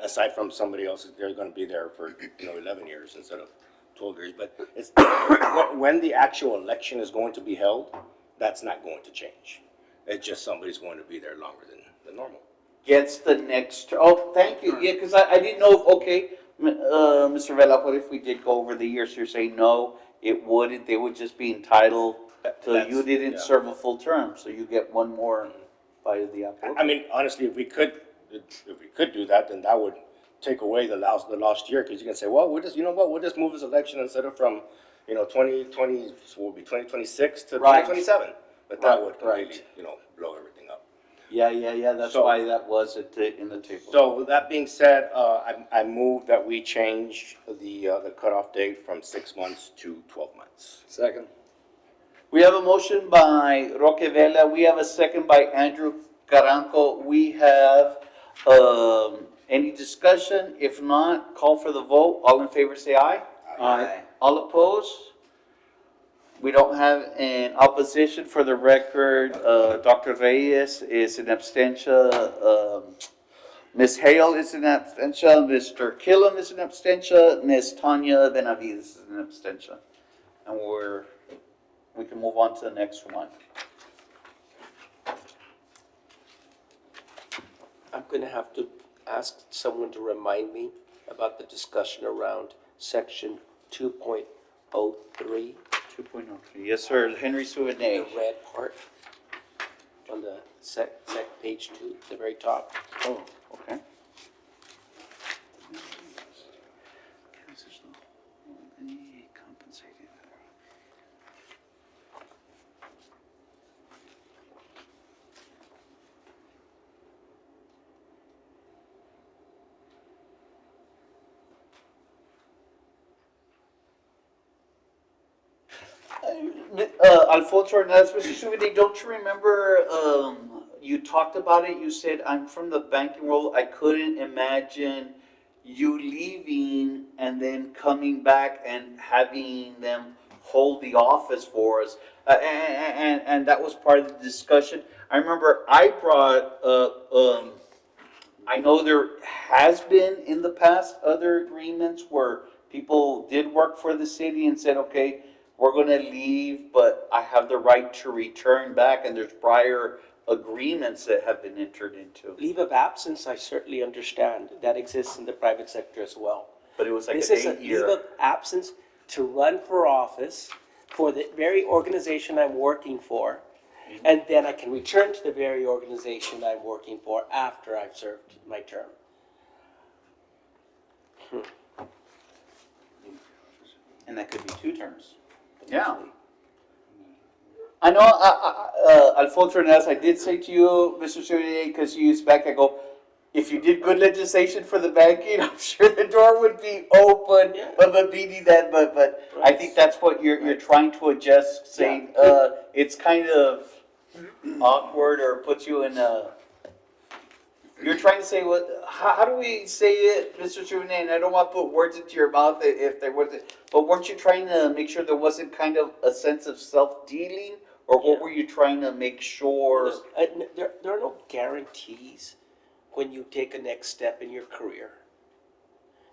Aside from somebody else, they're going to be there for 11 years instead of 12 years. But it's when the actual election is going to be held, that's not going to change. It's just somebody's going to be there longer than normal. Gets the next, oh, thank you, yeah, because I didn't know, Mr. Vela, what if we did go over the years? You're saying no, it wouldn't, they would just be entitled to, you didn't serve a full term, so you get one more bite of the apple. I mean, honestly, if we could do that, then that would take away the last year, because you can say, well, we'll just move this election instead of from you know, 2020, will be 2026 to Right. 2027. But that Right, would right. completely, you know, blow everything up. Yeah, that's So- why that was in the table. So that being said, I move that we change the cutoff date from 6 months to 12 months. Second. We have a motion by Roque Vela, we have a second by Andrew Caranco. We have, any discussion? If not, call for the vote. All in favor, say aye. Aye. All opposed? We don't have an opposition for the record. Dr. Reyes is an abstention. Ms. Hale is an abstention. Mr. Killam is an abstention. Ms. Tanya Benavides is an abstention. And we can move on to the next one. I'm gonna have to ask someone to remind me about the discussion around section 2.03, 2.03. Yes, sir. Henry the Souvenir. red part on the page 2, the very top. Oh, okay. Alfonso Hernandez, Mr. Souvenir, don't you remember, you talked about it, you said, I'm from the banking world, I couldn't imagine you leaving and then coming back and having them hold the office for us. And that was part of the discussion. I remember I brought, I know there has been in the past other agreements where people did work for the city and said, okay, we're gonna leave, but I have the right to return back, and there's prior agreements that have been entered into. Leave of absence, I certainly understand, that exists in the private sector as well. But it was like This an is a leave 8-year. of absence to run for office for the very organization I'm working for, and then I can return to the very organization I'm working for after I've served my term. And that could be 2 terms. Yeah. potentially. I know, Alfonso Hernandez, I did say to you, Mr. Souvenir, because you used back, I go, if you did good legislation for the banking, I'm sure the door would be open, Yeah. but meaning that, but I think that's what you're trying to adjust, saying, it's kind of awkward or puts you in a, you're trying to say what, how do we say it, Mr. Souvenir? And I don't want to put words into your mouth if there wasn't, but weren't you trying to make sure there wasn't kind of a sense of self-dealing? Or what Yeah. were you trying to make sure? There are no guarantees when you take a next step in your career.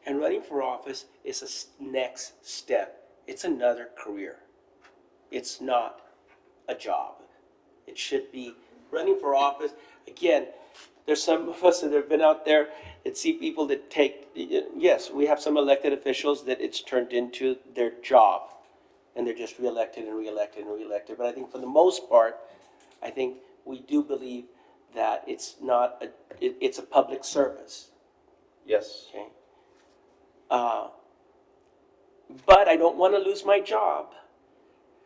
And running for office is a next step. It's another career. It's not a job. It should be running for office. Again, there's some of us that have been out there that see people that take, yes, we have some elected officials that it's turned into their job. And they're just reelected and reelected and reelected. But I think for the most part, I think we do believe that it's not it's a public service. Yes. Okay. But I don't want to lose my job.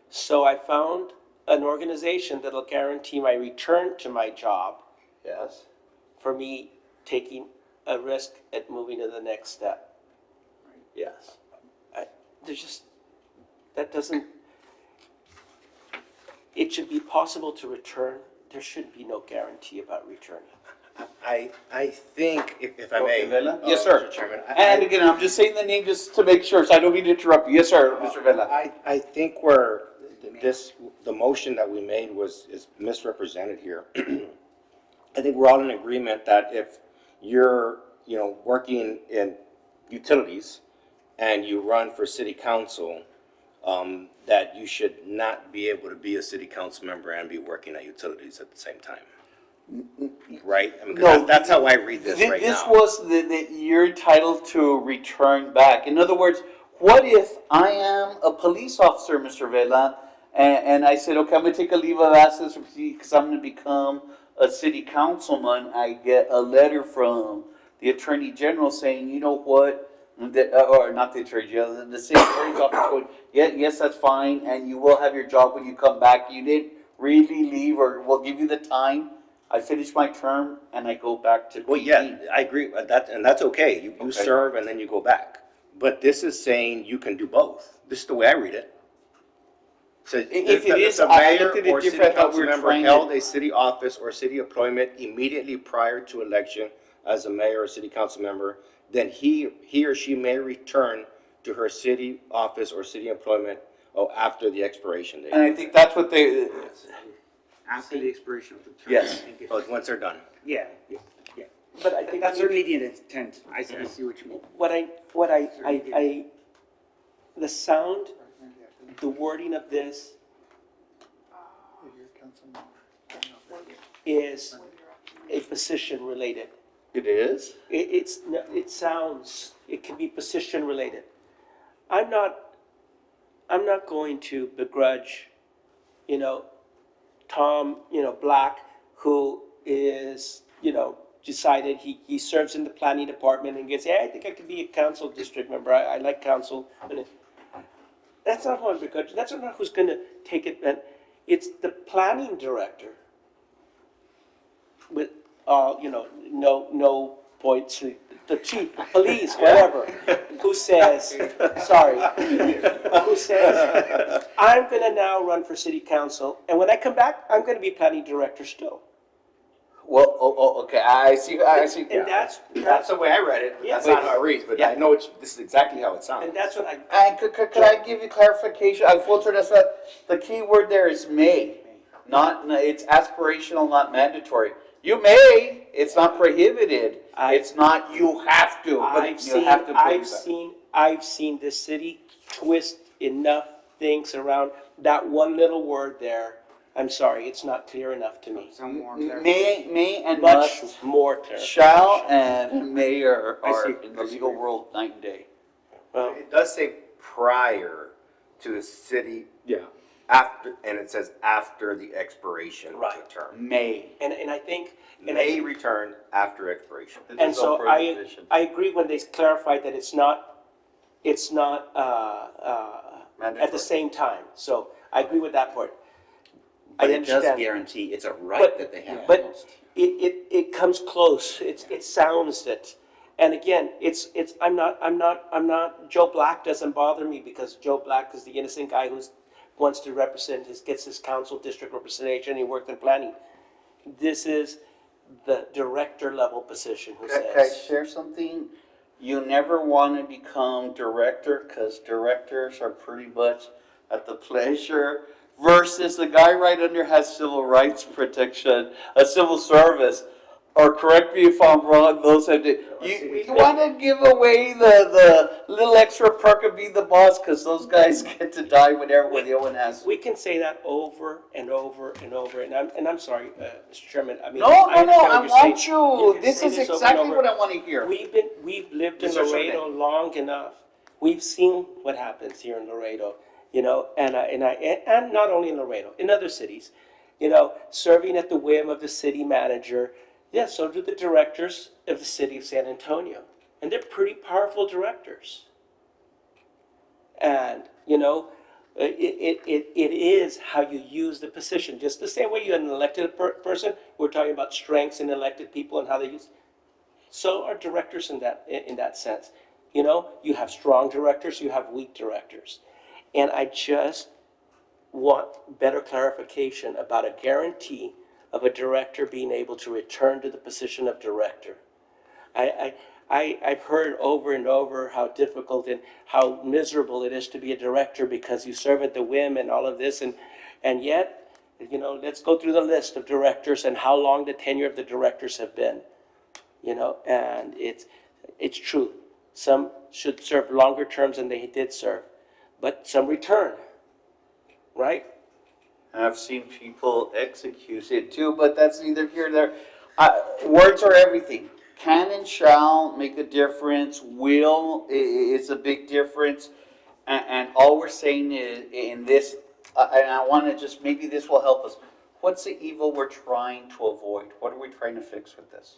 So I found an organization that'll guarantee my return to my job Yes. for me taking a risk at moving to the next step. Yes. There's just, that doesn't, it should be possible to return. There should be no guarantee about returning. I think, if I Okay, may. Vela? Yes, sir. Mr. Chairman. And again, I'm just saying the name just to make sure, so I don't mean to interrupt you. Yes, sir, Mr. Vela. I think the motion that we made is misrepresented here. I think we're all in agreement that if you're, working in utilities and you run for city council, that you should not be able to be a city council member and be working at utilities at the same time. Right? I mean, 'cause No, that's how I read this right now. This was that you're entitled to return back. In other words, what if I am a police officer, Mr. Vela, and I said, okay, I'm gonna take a leave of absence because I'm gonna become a city councilman. I get a letter from the Attorney General saying, you know what, Or not the attorney general, the city attorney's office going, yeah, yes, that's fine, and you will have your job when you come back. You didn't really leave, or we'll give you the time. I finish my term and I go back to. Well, yeah, I agree with that, and that's okay. You Okay. serve and then you go back. But this is saying you can do both. This is the way I read it. So If it is, the I mayor looked at it or city different. I thought council we were member trying held to. a city office or city employment immediately prior to election as a mayor or city council member, then he or she may return to her city office or city employment after the expiration date. And I think that's what they, After the expiration of the term. Yes. I think it- But once they're done. Yeah, But I think that's certainly the intent. I see what you mean. the sound, the wording of this is a position related. it is? It sounds, it can be position related. I'm not going to begrudge, Tom, Black, who is, decided he serves in the planning department and gets, yeah, I think I could be a council district member. I like council. That's not who I'm begrudging. That's not who's gonna take it. And it's the planning director with, no points, the chief, the police, whatever, who says, sorry, who says, I'm gonna now run for city council, and when I come back, I'm gonna be planning director still. Well, okay, I see. And That's the way I read it. Yeah. That's not how it reads, but I know this is exactly how it sounds. and that's what I, And could I give you clarification? Alfonso, that's the key word there is may. Not, it's aspirational, not mandatory. You may, it's not prohibited. It's not you have to, but you have to. I've seen this city twist enough things around that one little word there. I'm sorry, it's not clear enough to me. Some more clarification. May and Much must, more clear. shall and may are see. in the legal world night and day. Well, It does say prior to the city Yeah. after, and it says after the expiration of the Right. term. May. and I think, May return after expiration. and There's no so I prohibition. agree when they clarified that it's not at Mandatory. the same time. So I agree with that part. I But it does understand. guarantee, it's a right But- that they have But almost. it comes close. It sounds it. And again, I'm not, Joe Black doesn't bother me because Joe Black is the innocent guy who wants to represent gets his council district representation, he worked in planning. This is the director level position who Can I says, share something? You never want to become director, because directors are pretty much at the pleasure, versus the guy right under has civil rights protection, a civil service. Or correct me if I'm wrong, those that did. You want to give away the little extra perk of being the boss, because those guys get to die whenever the one has. we can say that over and over and over, and I'm sorry, Mr. Chairman, I mean. No, I understand what I you're saying. want You you. can This say is over and exactly over. what I want to hear. We've lived in Mr. Laredo long enough. We've seen what happens here in Laredo, and not only in Laredo, in other cities, serving at the whim of the city manager. Yeah, so do the directors of the city of San Antonio, and they're pretty powerful directors. And it is how you use the position, just the same way you had an elected person. We're talking about strengths in elected people and how they use. So are directors in that sense. You have strong directors, you have weak directors. And I just want better clarification about a guarantee of a director being able to return to the position of director. I've heard over and over how difficult and how miserable it is to be a director because you serve at the whim and all of this, and yet, let's go through the list of directors and how long the tenure of the directors have been. And it's true. Some should serve longer terms than they did serve, but some return, right? And I've seen people execute it too, but that's neither here nor there. Words are everything. Can and shall make a difference. Will is a big difference. And all we're saying is in this, and I want to just, maybe this will help us. What's the evil we're trying to avoid? What are we trying to fix with this?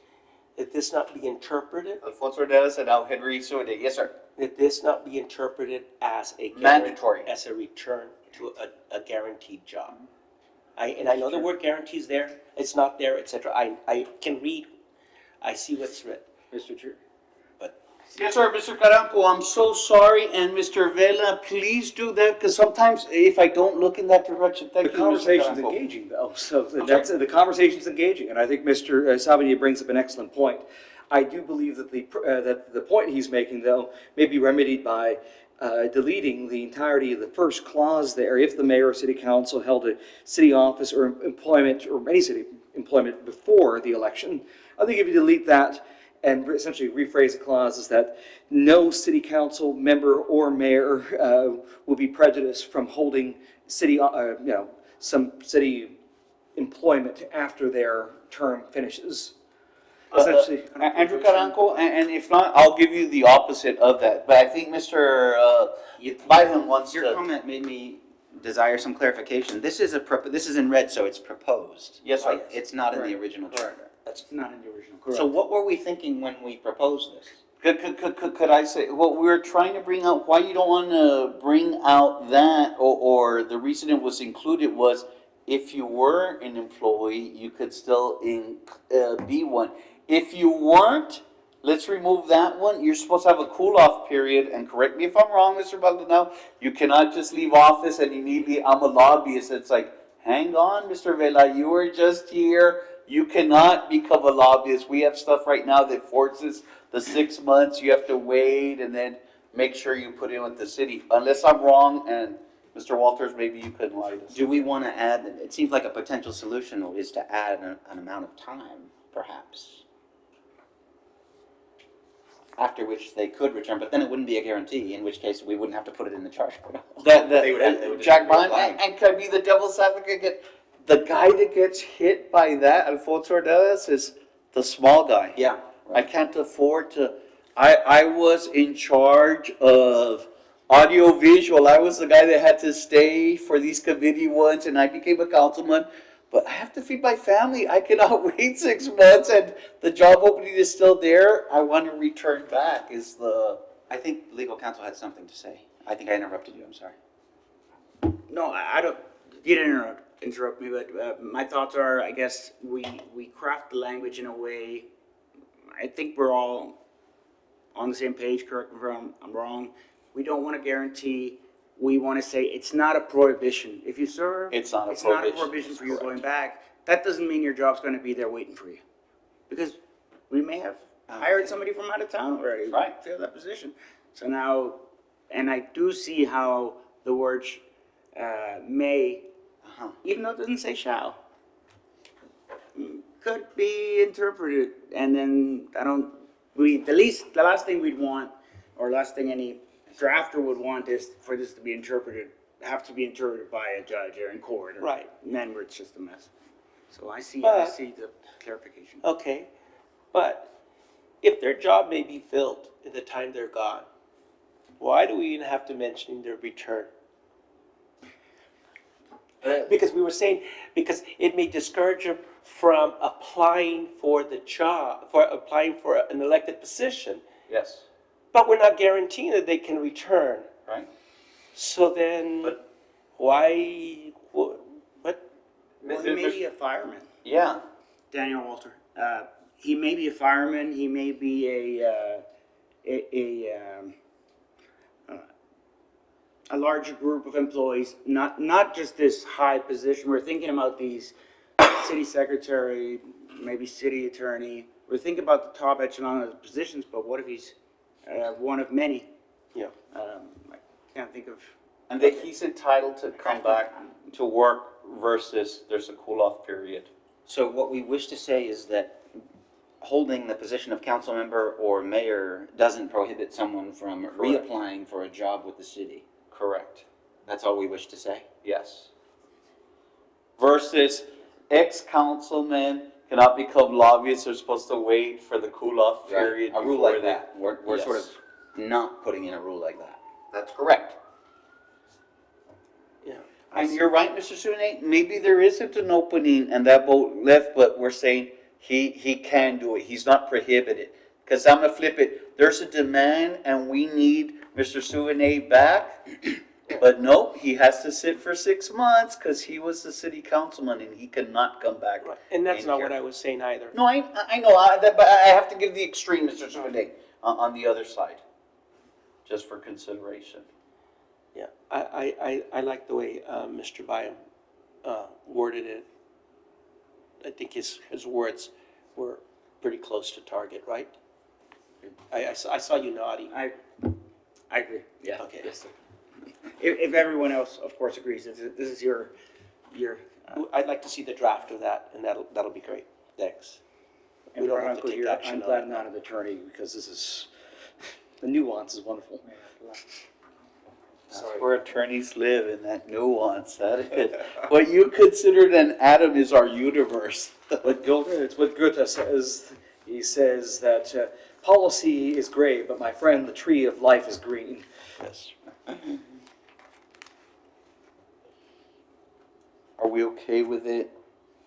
that this not be interpreted, Alfonso Ordelas and now Henry Suede. Yes, sir. that this not be interpreted as a. Mandatory. As a return to a guaranteed job. And I know the word guarantee is there, it's not there, et cetera. I can read, I see what's written, Mr. Chair. but Yes, sir, Mr. Caranco, I'm so sorry, and Mr. Vela, please do that, because sometimes if I don't look in that direction, thank The you, Mr. conversation's Caranco. engaging, though, so the conversation's engaging, and I think Mr. Sabatier brings up an excellent point. I do believe that the point he's making, though, may be remedied by deleting the entirety of the first clause there. If the mayor or city council held a city office or employment, or any city employment before the election, I think if you delete that and essentially rephrase the clause as that no city council member or mayor will be prejudiced from holding city, some city employment after their term finishes. Essentially, Andrew Caranco, and if not, I'll give you the opposite of that, but I think Mr. Biden wants Your to. comment made me desire some clarification. This is this is in red, so it's proposed. Yes, sir. right? It's not in the original charter. That's not in the original, correct. So what were we thinking when we proposed this? Could I say, what we're trying to bring out, why you don't want to bring out that, or the reason it was included was, if you were an employee, you could still be one. If you weren't, let's remove that one. You're supposed to have a cool-off period, and correct me if I'm wrong, Mr. Baldonado, you cannot just leave office and immediately, I'm a lobbyist. It's like, hang on, Mr. Vela, you were just here. You cannot become a lobbyist. We have stuff right now that forces the 6 months. You have to wait and then make sure you put in with the city. Unless I'm wrong, and Mr. Walters, maybe you could enlighten us. Do we want to add, it seems like a potential solution is to add an amount of time, perhaps, after which they could return, but then it wouldn't be a guarantee, in which case we wouldn't have to put it in the charter. They would just Jack roll Bond, by. and could I be the devil's advocate? The guy that gets hit by that, Alfonso Ordelas, is the small guy. Yeah. I can't afford to, I was in charge of audio visual. I was the guy that had to stay for these committee ones, and I became a councilman. But I have to feed my family. I cannot wait 6 months, and the job opening is still there. I want to return back is the. I think legal counsel had something to say. I think I interrupted you, I'm sorry. No, I don't, you didn't interrupt me, but my thoughts are, I guess, we craft the language in a way, I think we're all on the same page, correct me if I'm wrong. We don't want to guarantee, we want to say it's not a prohibition. If you serve, It's not a it's not a prohibition, prohibition that's for you correct. going back. That doesn't mean your job's going to be there waiting for you. Because we may have hired somebody from out of town already. Right. Fill that position. So now, and I do see how the word may, Uh-huh. even though it doesn't say shall, could be interpreted, and then the last thing we'd want, or last thing any drafter would want is for this to be interpreted, have to be interpreted by a judge or in court. Right. And then where it's just a mess. So I see But- the clarification. Okay, but if their job may be filled in the time they're gone, why do we even have to mention their return? Because we were saying, because it may discourage them from applying for the job, for applying for an elected position, Yes. but we're not guaranteeing that they can return. Right. So then, But- why, what? Well, he may be a fireman, Yeah. Daniel Walter. He may be a fireman, he may be a larger group of employees, not just this high position. We're thinking about these city secretary, maybe city attorney. We're thinking about the top echelon of the positions, but what if he's one of many? Yeah. I can't think of. And that he's entitled to come back to work versus there's a cool-off period. So what we wish to say is that holding the position of council member or mayor doesn't prohibit someone from reapplying for a job with the city. Correct. That's all we wish to say? Yes. Versus ex-councilmen cannot become lobbyists, they're supposed to wait for the cool-off period. A rule before like they- that. We're sort of Yes. not putting in a rule like that. That's correct. Yeah. And you're right, Mr. Sunay, maybe there isn't an opening and that vote left, but we're saying he can do it. He's not prohibited. Because I'm gonna flip it. There's a demand and we need Mr. Suvanay back. But no, he has to sit for 6 months because he was the city councilman and he cannot come back. And that's in not here. what I was saying either. No, I know, but I have to give the extreme, Mr. Suvanay, on the other side, just for consideration. Yeah, I like the way Mr. Byam worded it. I think his words were pretty close to target, right? I saw you nodding. I agree, yeah. Okay. Yes, sir. If everyone else, of course, agrees, this is your, I'd like to see the draft of that, and that'll be great. Thanks. We And don't have to Veronica, take here, action I'm on glad it. I'm not an attorney because this is, the nuance is wonderful. That's where attorneys live, in that nuance, that is. What you considered an atom is our universe. It's what Goethe says. He says that policy is gray, but my friend, the tree of life is green. Yes. Are we okay with it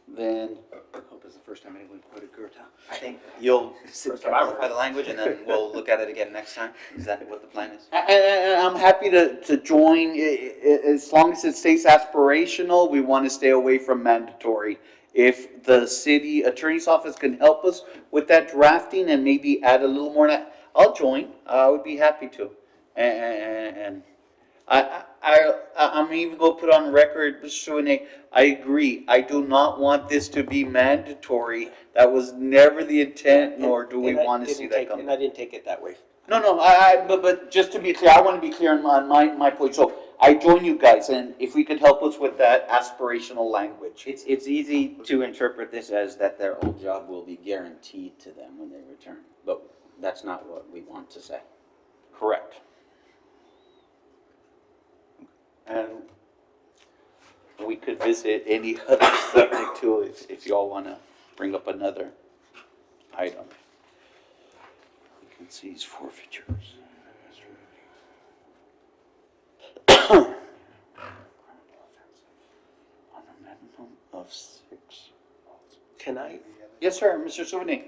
then? I hope it's the first time anyone quoted Goethe. I think you'll clarify the language and then we'll look at it again next time. Is that what the plan is? And I'm happy to join, as long as it stays aspirational, we want to stay away from mandatory. If the city attorney's office can help us with that drafting and maybe add a little more, I'll join, I would be happy to. And I'm even gonna put on record, Mr. Suvanay, I agree, I do not want this to be mandatory. That was never the intent, nor do we And I want to see didn't that take- come. And I didn't take it that way. No, but just to be clear, I want to be clear on my point. So I join you guys, and if we could help us with that aspirational language. It's easy to interpret this as that their old job will be guaranteed to them when they return, but that's not what we want to say. Correct. And we could visit any other subject too, if y'all want to bring up another item. You can seize forfeitures. On a minimum of 6. Can I, Yes, sir, Mr. Suvanay.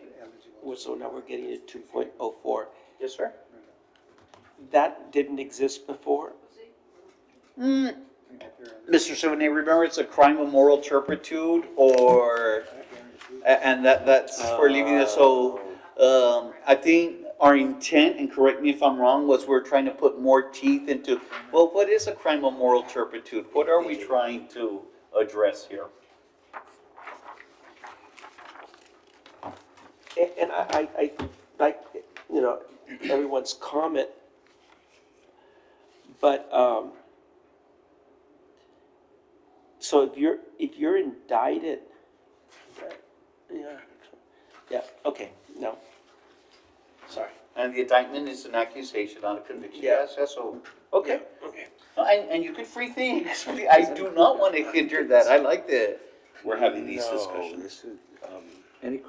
so now we're getting to 2.04. Yes, sir. That didn't exist before? Mr. Suvanay, remember it's a crime of moral turpitude, or, and that's for leaving us, so, I think our intent, and correct me if I'm wrong, was we're trying to put more teeth into, well, what is a crime of moral turpitude? What are we trying to address here? And I like, everyone's comment, but, so if you're indicted, yeah, okay, no, sorry. And the indictment is an accusation, not a conviction. Yeah. Yes, so, okay. Okay. And you could free things. I do not want to hinder that. I like that we're having these No, discussions. this is, Any,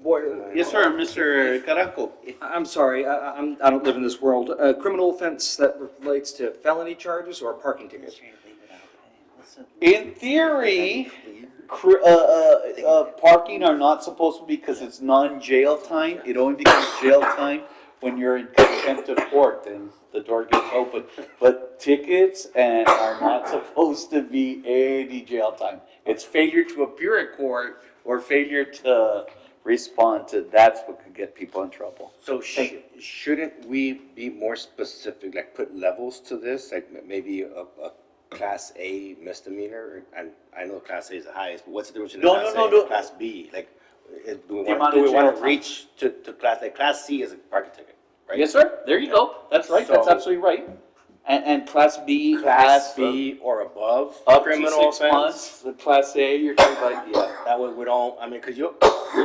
boy, Yes, sir, Mr. Caraco. I'm sorry, I don't live in this world. A criminal offense that relates to felony charges or parking tickets? In theory, parking are not supposed to be, because it's non-jail time. It only becomes jail time when you're in contempt of court, then the door gets open. But tickets are not supposed to be any jail time. It's failure to appear at court or failure to respond to, that's what could get people in trouble. So shouldn't we be more specific, like put levels to this, like maybe a Class A misdemeanor? And I know Class A is the highest, but what's the difference between Class A and Class B? Like, do we amount want of jail to time. reach to Class A? Class C is a parking ticket, right? Yes, sir, there you go. That's right, that's So- absolutely right. And Class B Class has B or above up to criminal 6 offense? months. The Class A, you're talking about, yeah. That way we don't, I mean, because you'll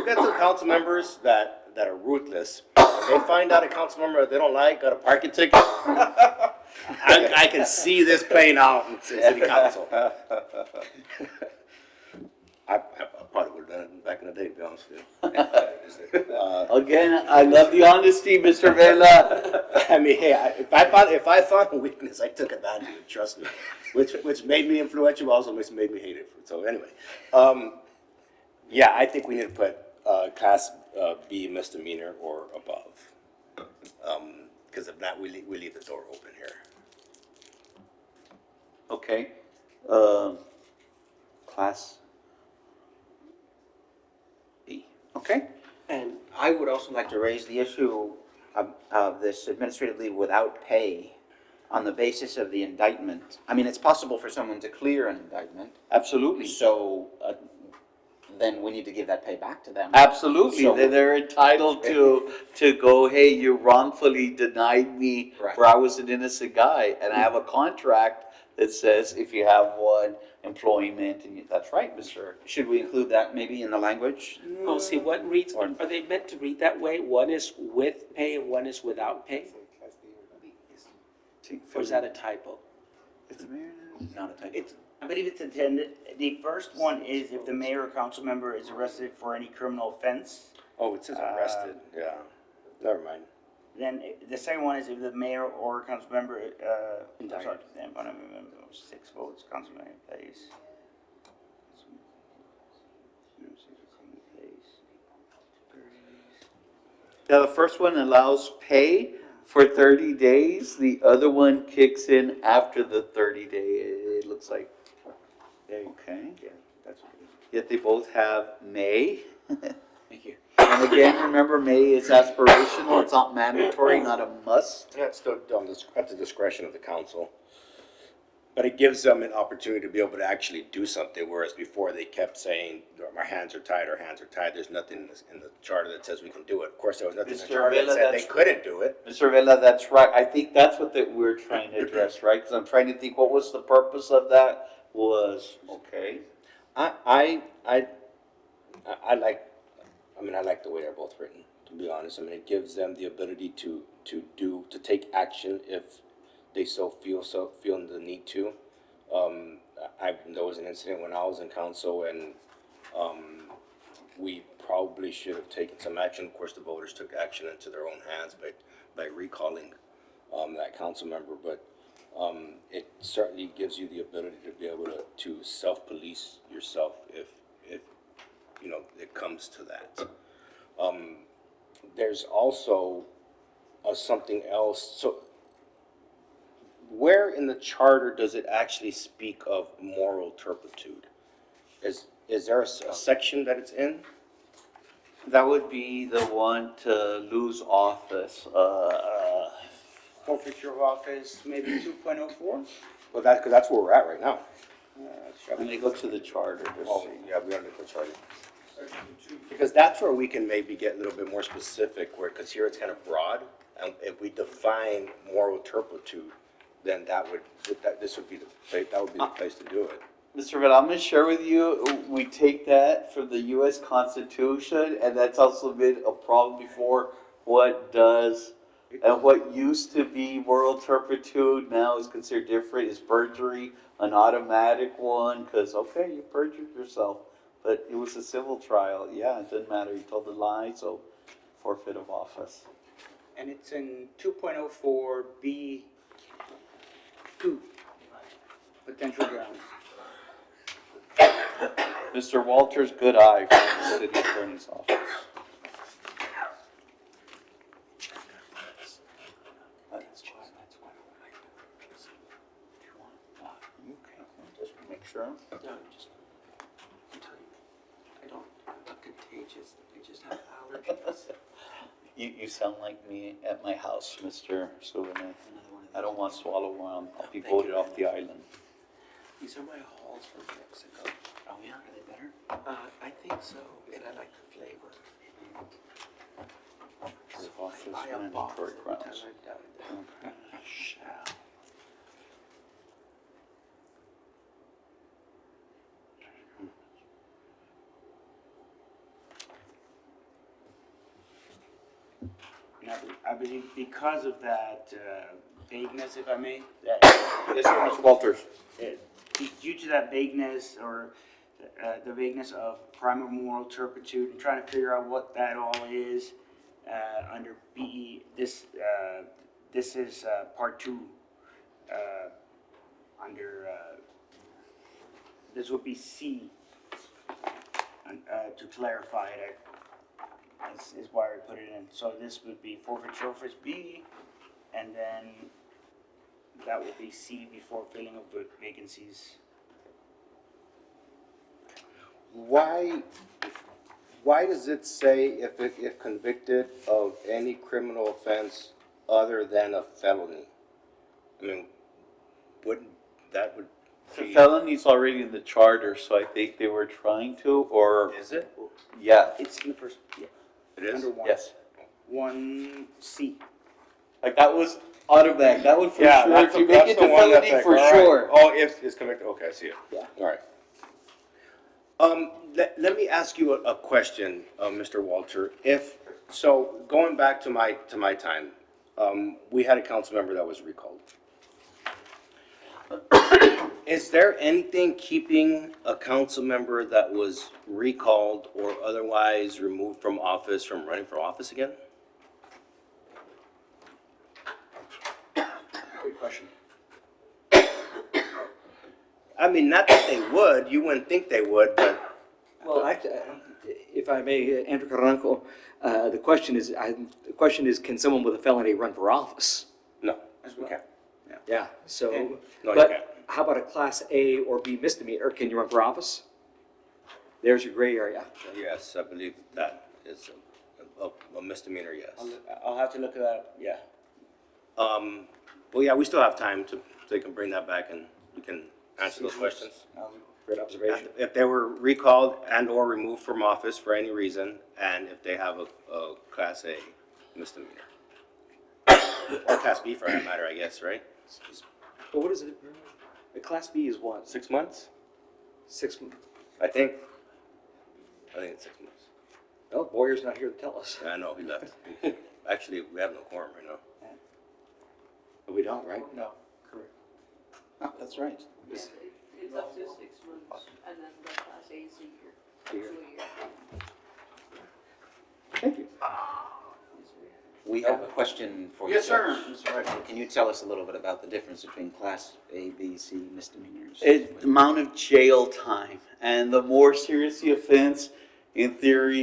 get some council members that are ruthless. If they find out a council member they don't like got a parking ticket, I can see this playing out in city council. I probably would have done it back in the day, to be honest with you. Again, I love the honesty, Mr. Vela. I mean, hey, if I found a weakness, I took advantage of it, trust me. Which made me influential, but also made me hate it. So anyway, Yeah, I think we need to put, class, B misdemeanor or above. Because if not, we leave the door open here. Okay. Class B. Okay. And I would also like to raise the issue of this administrative leave without pay on the basis of the indictment. I mean, it's possible for someone to clear an indictment, Absolutely. so then we need to give that pay back to them. Absolutely, So- they're entitled to go, hey, you wrongfully denied me Right. where I was an innocent guy, and I have a contract that says if you have one employment, and that's right, Mr. Should we include that maybe in the language? oh, see, what reads, are they meant to read that way? One is with pay and one is without pay? Or is that a typo? Not a type. It's, I believe it's intended, the first one is if the mayor or council member is arrested for any criminal offense. Oh, it says arrested, yeah. Never mind. Then the second one is if the mayor or council member, I'm sorry, then one of them, 6 votes, council member pays. Yeah, the first one allows pay for 30 days, the other one kicks in after the 30 day, it looks like. Okay, Yeah, that's what it is. yet they both have may. Thank you. And again, remember, may is aspirational, it's not mandatory, not a must. Yeah, it's still at the discretion of the council. But it gives them an opportunity to be able to actually do something, whereas before they kept saying, our hands are tied, our hands are tied. There's nothing in the charter that says we can do it. Of course, there was nothing in the Mr. charter that Vela, said they that's- couldn't do it. Mr. Vela, that's right, I think that's what we're trying to address, right? Because I'm trying to think, what was the purpose of that? Was, okay, I like, I like the way they're both written, to be honest. I mean, it gives them the ability to take action if they feel the need to. There was an incident when I was in council and, we probably should have taken some action. Of course, the voters took action into their own hands by recalling, that council member, but, it certainly gives you the ability to be able to self-police yourself if, you know, it comes to that. There's also, something else, so where in the charter does it actually speak of moral turpitude? Is there a section that it's in? that would be the one to lose office, Forfeiture of office, maybe 2.04? Well, because that's where we're at right now. let me go to the charter to Oh, see. yeah, we under the charter. Because that's where we can maybe get a little bit more specific, because here it's kind of broad, and if we define moral turpitude, then that would be the place to do it. Mr. Vela, I'm gonna share with you, we take that from the US Constitution, and that's also been a problem before. What does, and what used to be moral turpitude now is considered different, is perjury, an automatic one, cause okay, you perjured yourself. But it was a civil trial, yeah, it doesn't matter, you told a lie, so forfeit of office. And it's in 2.04 B2, potential grounds. Mr. Walters, good eye from the city attorney's office. Just make sure. No, just, I'm telling you, I'm not contagious, I just have allergies. You sound like me at my house, Mr. Suleiman. I don't want to swallow one, I'll be voted off the island. These are my halls from Mexico. Oh, yeah, are they better? I think so, and I like the flavor. So I Office buy a box mandatory every time grounds. I'm down there. Okay. Shall. And I believe because of that vagueness, if I may, that Yes, sir, Mr. Walters. due to that vagueness or the vagueness of crime of moral turpitude and trying to figure out what that all is, under BE, this is part 2, under, this would be C, to clarify it, is why I put it in. So this would be forfeiture offers B, and then that would be C before filling of vacancies. Why does it say if convicted of any criminal offense other than a felony? I mean, that would The be, felony's already in the charter, so I think they were trying to, or, is it? yeah, It's in the first, yeah, It is? under one. yes. 1C. Like, that was automatic, that would for Yeah, sure, that's if you the- make that's it the to one that's felony, like, for all right. sure. Oh, if it's convicted, okay, I see it. Yeah. All right. Let me ask you a question, Mr. Walter. So going back to my time, we had a council member that was recalled. Is there anything keeping a council member that was recalled or otherwise removed from office from running for office again? Good question. I mean, not that they would, you wouldn't think they would, but Well, if I may, Andrew Carranco, the question is, can someone with a felony run for office? no, we can't. Yeah, so, No, you but can't. how about a Class A or B misdemeanor? Can you run for office? There's your gray area. Yes, I believe that is a misdemeanor, yes. I'll have to look at that, yeah. Well, yeah, we still have time so you can bring that back and we can answer those questions. Great observation. If they were recalled and or removed from office for any reason, and if they have a Class A misdemeanor. Or Class B for that matter, I guess, right? Well, what is it? A Class B is what? 6 months? 6 months? I think it's 6 months. Well, Boyer's not here to tell us. I know, he left. Actually, we have no quorum right now. But we don't, right? No. Correct. Oh, that's right. It's up to 6 months, and then the Class A is a year, A year. to a year. Thank you. We have a question for you. Yes, sir. Mr. Redford, can you tell us a little bit about the difference between Class A, B, C misdemeanors? The amount of jail time, and the more serious the offense, in theory,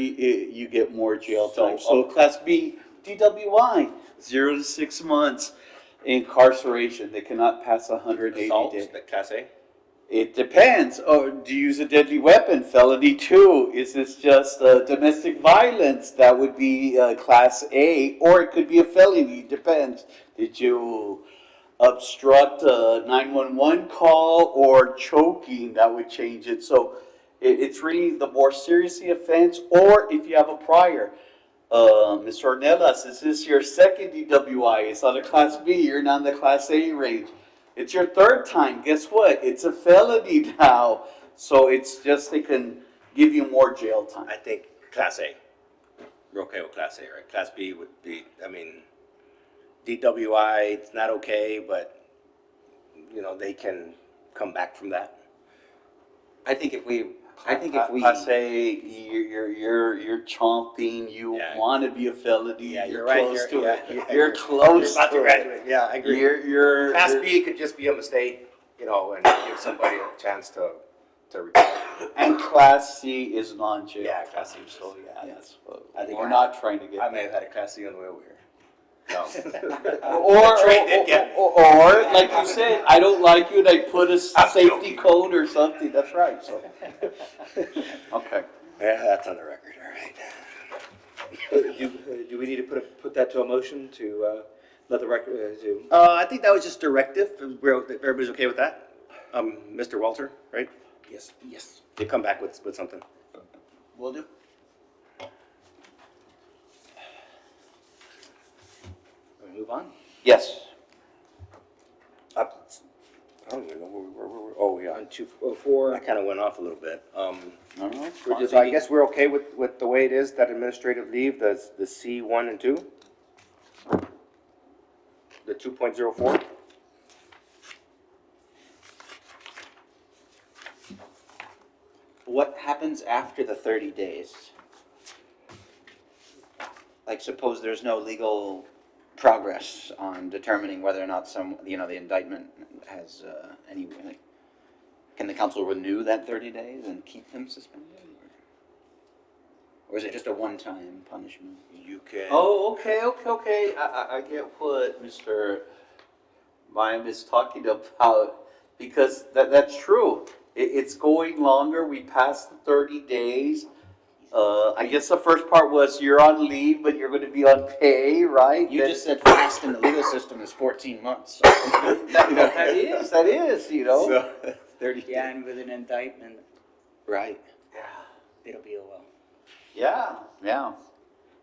you get more jail time. So Class B, DWI, 0 to 6 months incarceration. They cannot pass 180 Assault, days. the Class A? It depends. Oh, do you use a deadly weapon? Felony 2. Is this just domestic violence? That would be Class A, or it could be a felony. Depends. Did you obstruct a 911 call or choking? That would change it. So it's really the more serious the offense, or if you have a prior. Mr. Ornelas, is this your second DWI? It's on a Class B. You're not in the Class A range. It's your third time. Guess what? It's a felony now. So it's just they can give you more jail time. I think Class A. We're okay with Class A, right? Class B would be, I mean, DWI, it's not okay, but, you know, they can come back from that. I think if we, Class A, you're chomping. You Yeah. want to be a felony. Yeah, you're you're right. close to You're- it. yeah, You're close About to to it. graduate, yeah, I agree. You're Class you're- B could just be a mistake, you know, and give somebody a chance to retire. And Class C is non-jail. Yeah, Class C. So yeah, that's what I think we're I- not trying to get. I may have had a Class C on the way over here. No. Or, Train did get me. or, like you said, I don't like you, and I put a safety code or something. That's right. So. Okay. Yeah, that's on the record, all right. Do we need to put that to a motion to let the record, to? I think that was just directive. Everybody's okay with that? Mr. Walter, right? Yes. Yes. They come back with something. Will do. Move on? Yes. I don't even know where we were. Oh, yeah. On 204. I kind of went off a little bit. No, So I guess we're okay with the way it is, that administrative leave, the C1 and 2? The 2.04? what happens after the 30 days? Like, suppose there's no legal progress on determining whether or not the indictment has any, like, can the council renew that 30 days and keep them suspended? Or is it just a one-time punishment? You can. Oh, okay. I get what Mr. Mime is talking about, because that's true. It's going longer, we passed the 30 days. I guess the first part was you're on leave, but you're gonna be on pay, right? You just said fast in the legal system is 14 months. So. That is, you know? So, 30 Yeah, and with an indictment, Right. it'll be a while. Yeah.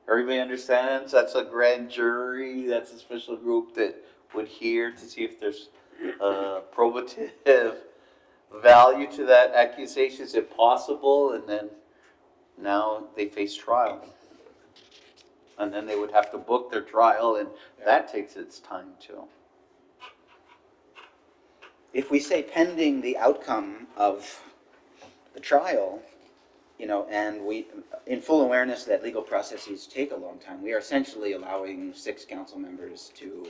Everybody understands that's a grand jury, that's a special group that would hear to see if there's probative value to that accusation, is it possible, and then now they face trial. And then they would have to book their trial, and that takes its time too. If we say pending the outcome of the trial, you know, and we, in full awareness that legal processes take a long time, we are essentially allowing 6 council members to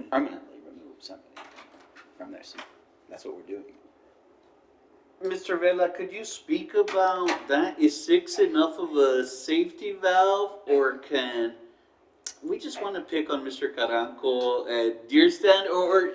permanently remove somebody from their seat. That's what we're doing. Mr. Vela, could you speak about that? Is 6 enough of a safety valve, or can we just want to pick on Mr. Carranco at Deer Stand, or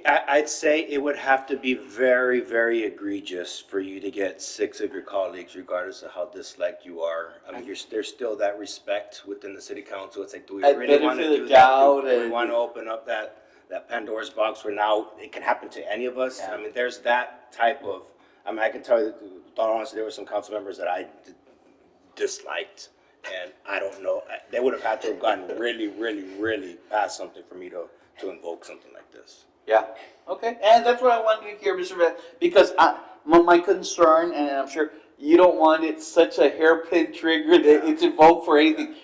I'd say it would have to be very, very egregious for you to get 6 of your colleagues, regardless of how disliked you are. I mean, there's still that respect within the city council. It's like, do we At really want to benefit do of that? doubt Do we and- want to open up that Pandora's box where now it can happen to any of us? Yeah. I mean, there's that type of, I mean, I can tell you, with all honesty, there were some council members that I disliked. And I don't know, they would have had to have gotten really, really, really past something for me to invoke something like this. Yeah, okay, and that's what I wanted to hear, Mr. Vela, because my concern, and I'm sure you don't want it such a hairpin trigger that it's invoked for anything.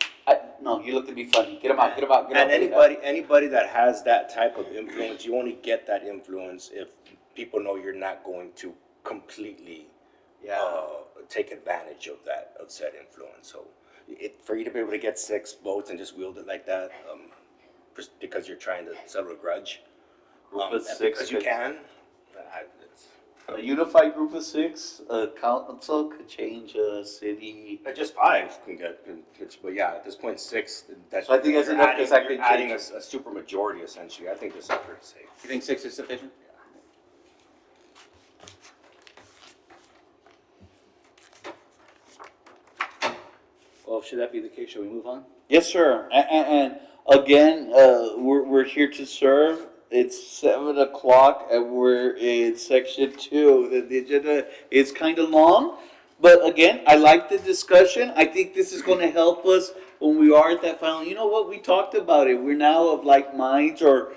No, you look to be funny. Get them out. And anybody that has that type of influence, you only get that influence if people know you're not going to completely take advantage of said influence. So for you to be able to get 6 votes and just wield it like that, because you're trying to settle a grudge, Group of and 6 because you could- can, it's A unified group of 6, a council could change a city. just 5 can get, but yeah, at this point 6. So I think that's you're enough, adding- 'cause I you're could adding change a super majority essentially. I think this is pretty safe. You think 6 is sufficient? Well, should that be the case, shall we move on? Yes, sir. And again, we're here to serve. It's 7 o'clock and we're in section 2. The agenda is kind of long, but again, I like the discussion. I think this is going to help us when we are at that final. You know what? We talked about it. We're now of like minds, or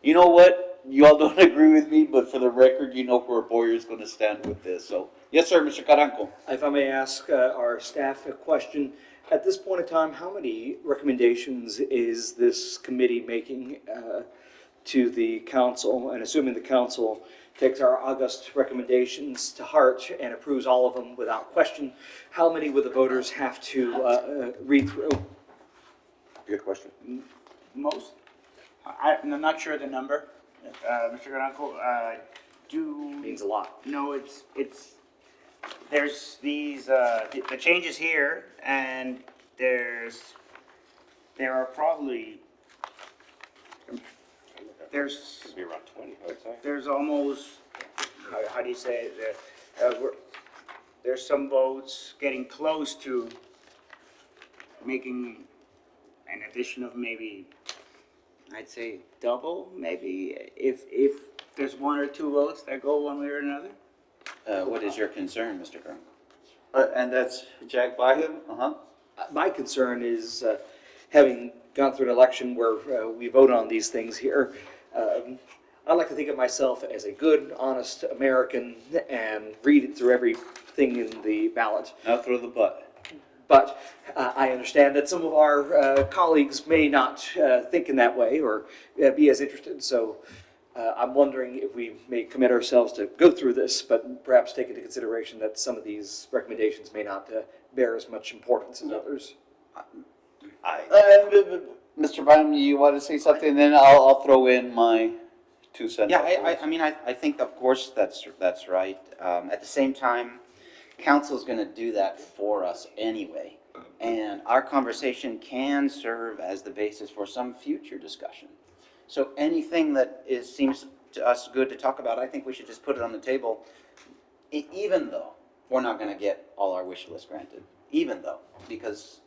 you know what? You all don't agree with me, but for the record, you know where Boyer is going to stand with this. So, yes, sir, Mr. Carranco. If I may ask our staff a question, at this point in time, how many recommendations is this committee making to the council? And assuming the council takes our August recommendations to heart and approves all of them without question, how many would the voters have to read through? Good question. Most, I'm not sure the number, Mr. Garanco, Means a lot. No, there's these, the changes here, and there are probably, Could be around 20, I would say. there's almost, how do you say it, there's some votes getting close to making an addition of maybe, I'd say double, maybe, if there's 1 or 2 votes that go one way or another. What is your concern, Mr. Kern? And that's Jack Byham? My concern is, having gone through an election where we vote on these things here, I like to think of myself as a good, honest American and read it through everything in the ballot. Now throw the butt. But I understand that some of our colleagues may not think in that way or be as interested. So I'm wondering if we may commit ourselves to go through this, but perhaps take into consideration that some of these recommendations may not bear as much importance as others. Mr. Byham, you want to say something? Then I'll throw in my 2 cents. Yeah, I mean, I think of course that's right. At the same time, council's gonna do that for us anyway. And our conversation can serve as the basis for some future discussion. So anything that seems to us good to talk about, I think we should just put it on the table, even though we're not gonna get all our wish list granted, even though, because,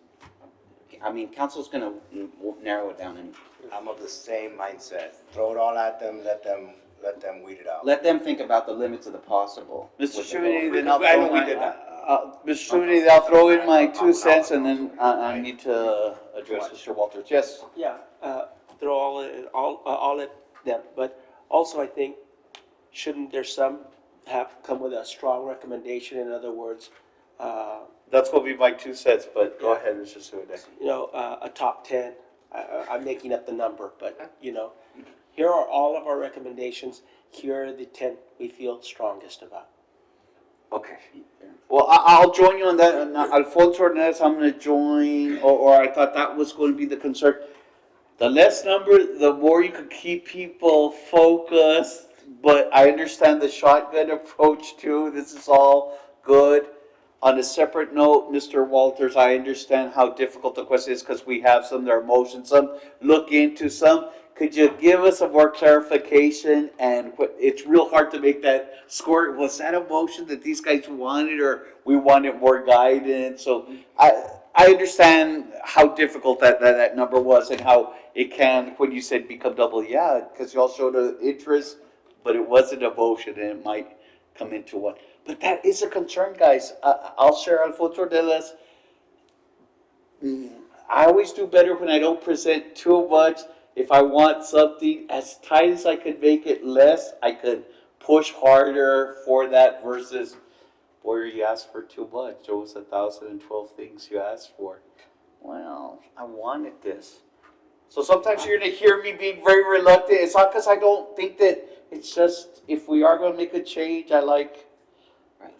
I mean, council's gonna narrow it down and I'm of the same mindset. Throw it all at them, let them weed it out. let them think about the limits of the possible. Mr. with the Shivani, vote. then I'll I know throw we my, did that. Mr. Shivani, I'll throw in my 2 cents and then I need to address Mr. Walters. Yes? Yeah, throw all at them, but also I think, shouldn't there some have come with a strong recommendation, in other words, That's gonna be my 2 cents, but go ahead, Mr. Shivani. a top 10, I'm making up the number, but, here are all of our recommendations, here are the 10 we feel strongest about. Okay. Well, I'll join you on that, and Alfonso Hernandez, I'm gonna join, or I thought that was gonna be the concern. The less number, the more you could keep people focused, but I understand the shotgun approach too, this is all good. On a separate note, Mr. Walters, I understand how difficult the question is, because we have some that are motions, some look into some. Could you give us some more clarification, and it's real hard to make that score, was that a motion that these guys wanted, or we wanted more guidance? So I understand how difficult that number was, and how it can, when you said become double, yeah, because y'all showed an interest, but it wasn't a motion, and it might come into one. But that is a concern, guys. I'll share Alfonso Ornelas. I always do better when I don't present too much. If I want something as tight as I could make it less, I could push harder for that versus, boy, you asked for too much. There was 1,012 things you asked for. Well, I wanted this. So sometimes you're gonna hear me being very reluctant. It's not because I don't think that, it's just, if we are gonna make a change, I like,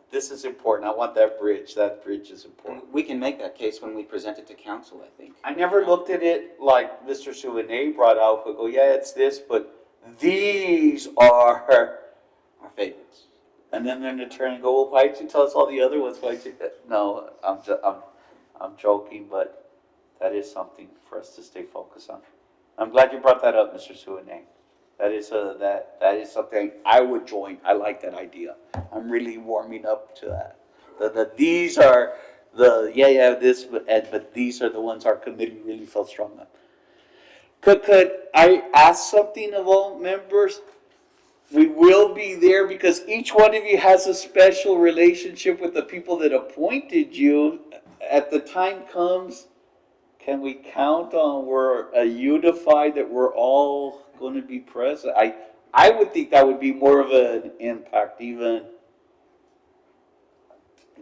this is important. I want that bridge. That bridge is important. We can make that case when we present it to council, I think. I never looked at it like Mr. Souvenir brought out, but go, yeah, it's this, but these are, Our favorites. and then they're gonna turn and go, well, why'd you tell us all the other ones? Why'd you? No, I'm joking, but that is something for us to stay focused on. I'm glad you brought that up, Mr. Souvenir. That is that is something I would join. I like that idea. I'm really warming up to that. These are this, but these are the ones our committee really felt strong on. Could I ask something of all members? We will be there because each one of you has a special relationship with the people that appointed you. At the time comes, can we count on we're unified, that we're all going to be present? I would think that would be more of an impact even.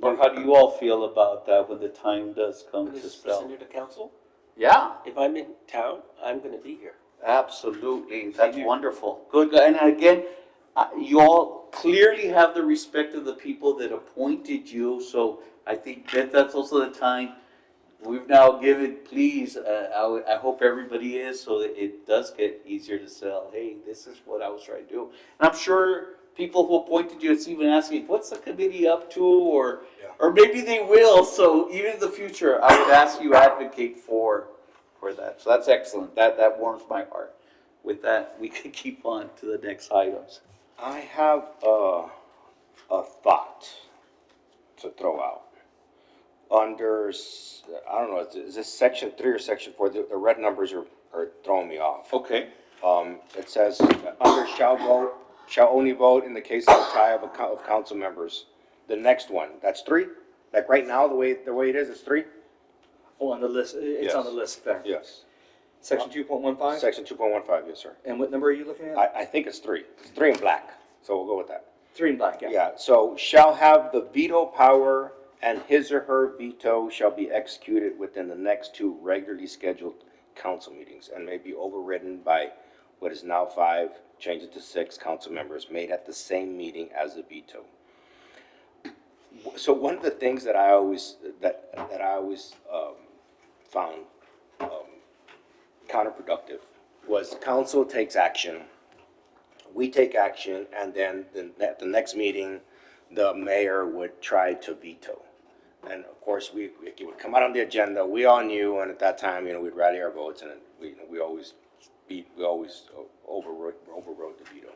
Or how do you all feel about that when the time does come to This is sell? presented to council, Yeah, if I'm in town, I'm gonna be here. absolutely. That's wonderful. Good. And again, you all clearly have the respect of the people that appointed you. So I think that's also the time we've now given, please, I hope everybody is, so that it does get easier to sell. Hey, this is what I was trying to do. And I'm sure people who appointed you, it's even asking, what's the committee up to? Or maybe they will. So even in the future, I would ask you advocate for that. So that's excellent. That warms my heart. With that, we can keep on to the next items. I have a thought to throw out. Under, I don't know, is this section 3 or section 4? The red numbers are throwing me off. Okay. It says, under shall only vote in the case of a tie of council members. The next one, that's 3? Like right now, the way it is, it's 3? Oh, on the list, it's on the Yes. list there. Yes. Section 2.15? Section 2.15, yes, sir. And what number are you looking at? I think it's 3. It's 3 in black, so we'll go with that. 3 in black, yeah. Yeah, so shall have the veto power, and his or her veto shall be executed within the next 2 regularly scheduled council meetings and may be overridden by what is now 5, change it to 6 council members made at the same meeting as a veto. So one of the things that I always found counterproductive was council takes action, we take action, and then at the next meeting, the mayor would try to veto. And of course, it would come out on the agenda, we all knew, and at that time, we'd rally our votes, and we always overrode the veto.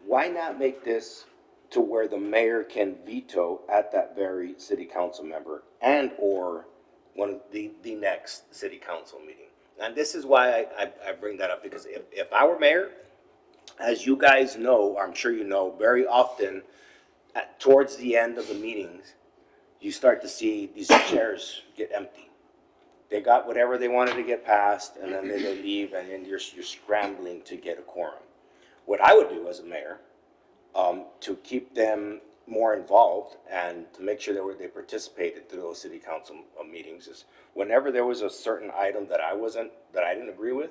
Why not make this to where the mayor can veto at that very city council member and/or one of the next city council meeting? And this is why I bring that up, because if I were mayor, as you guys know, I'm sure you know, very often, towards the end of the meetings, you start to see these chairs get empty. They got whatever they wanted to get passed, and then they leave, and then you're scrambling to get a quorum. What I would do as a mayor, to keep them more involved and to make sure they participated through those city council meetings, is whenever there was a certain item that I didn't agree with,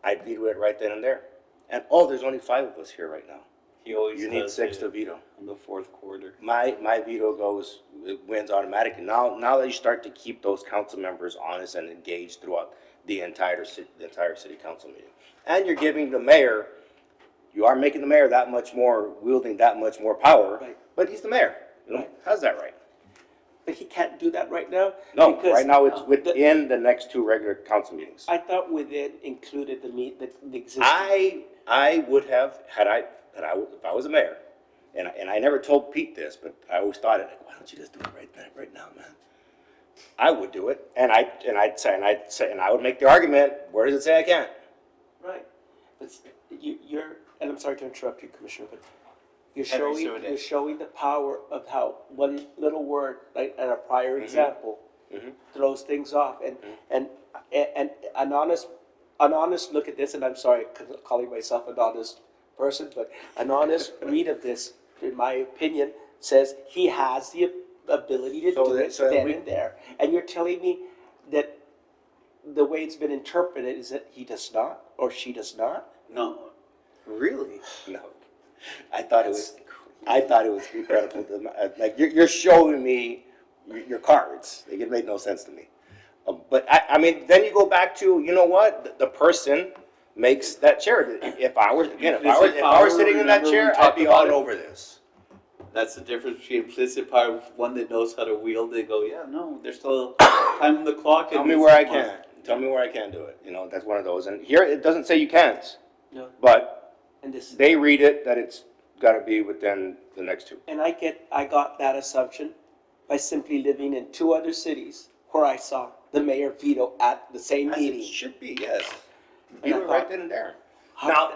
I'd veto it right then and there. And there's only 5 of us here right now. He always You need does 6 it to veto. in the fourth quarter. My veto it wins automatically. Now that you start to keep those council members honest and engaged throughout the entire city council meeting. And you're giving the mayor, you are making the mayor wielding that much more power. Right. But he's the mayor, Right. How's that right? But he can't do that right now? No, because right now it's within the next 2 regular council meetings. I thought within included the existing. I would have, if I was a mayor, and I never told Pete this, but I always thought it, like, why don't you just do it right now, man? I would do it, and I'd say, I would make the argument, where does it say I can't? Right, but you're, and I'm sorry to interrupt you, Commissioner, but Henry Sue showing the power of how one little word, like at a prior example, throws things off, and an honest look at this, and I'm sorry, calling myself an honest person, but an honest read of this, in my opinion, says he has the ability to do it then and there. And you're telling me that the way it's been interpreted is that he does not, or she does not? No, Really? No. I thought it was incredible. Like, you're showing me your cards. Like, it made no sense to me. But I mean, then you go back to, you know what? The person makes that chair. If I were sitting in that chair, I'd be all over this. that's the difference between implicit power, one that knows how to wield it, go, yeah, no, there's still time on the clock. Tell me where I can. Tell me where I can do it. That's one of those. And here, it doesn't say you can't. No. But And this, they read it that it's gotta be within the next 2. and I got that assumption by simply living in 2 other cities where I saw the mayor veto at the same As it meeting. should be, yes. And Be I right thought- then and there. Now,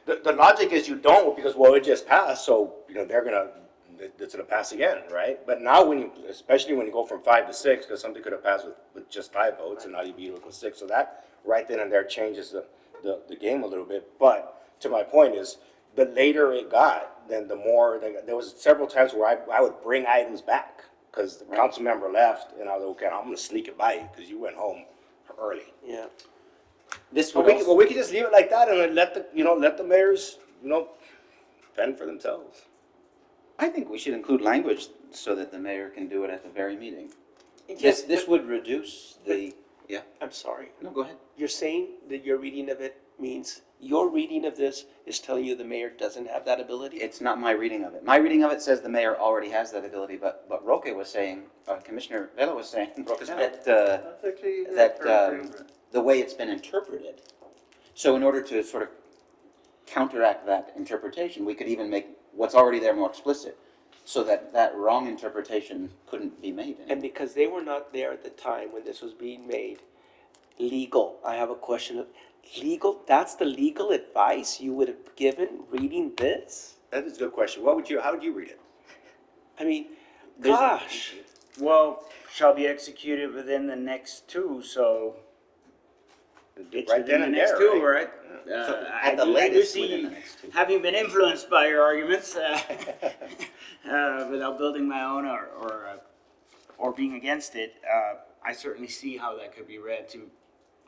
the logic is you don't, because, well, it just passed, so, it's gonna pass again, right? But now especially when you go from 5 to 6, because something could have passed with just 5 votes, and now you veto it with 6, so that right then and there changes the game a little bit. But to my point is, the later it got, then the more, there was several times where I would bring items back, because the council member left, and I was, okay, I'm gonna sneak it by you, because you went home early. Yeah. This But would we, also, could just leave it like that and then let the mayors, fend for themselves. I think we should include language so that the mayor can do it at the very meeting. Yes, This would reduce the, yeah, I'm sorry. no, go ahead. You're saying that your reading of it means, your reading of this is telling you the mayor doesn't have that ability? It's not my reading of it. My reading of it says the mayor already has that ability, but Roque was saying, Commissioner Vela was saying that the way it's been interpreted. So in order to sort of counteract that interpretation, we could even make what's already there more explicit, so that that wrong interpretation couldn't be made And anymore. because they were not there at the time when this was being made, legal, I have a question of, legal, that's the legal advice you would have given reading this? That is a good question. How would you read it? I mean, There's- gosh, Well, shall be executed within the next 2, so it's Right within then the and next there, 2, right? right? So I at the do latest see, within the next 2. having been influenced by your arguments, without building my own or being against it, I certainly see how that could be read to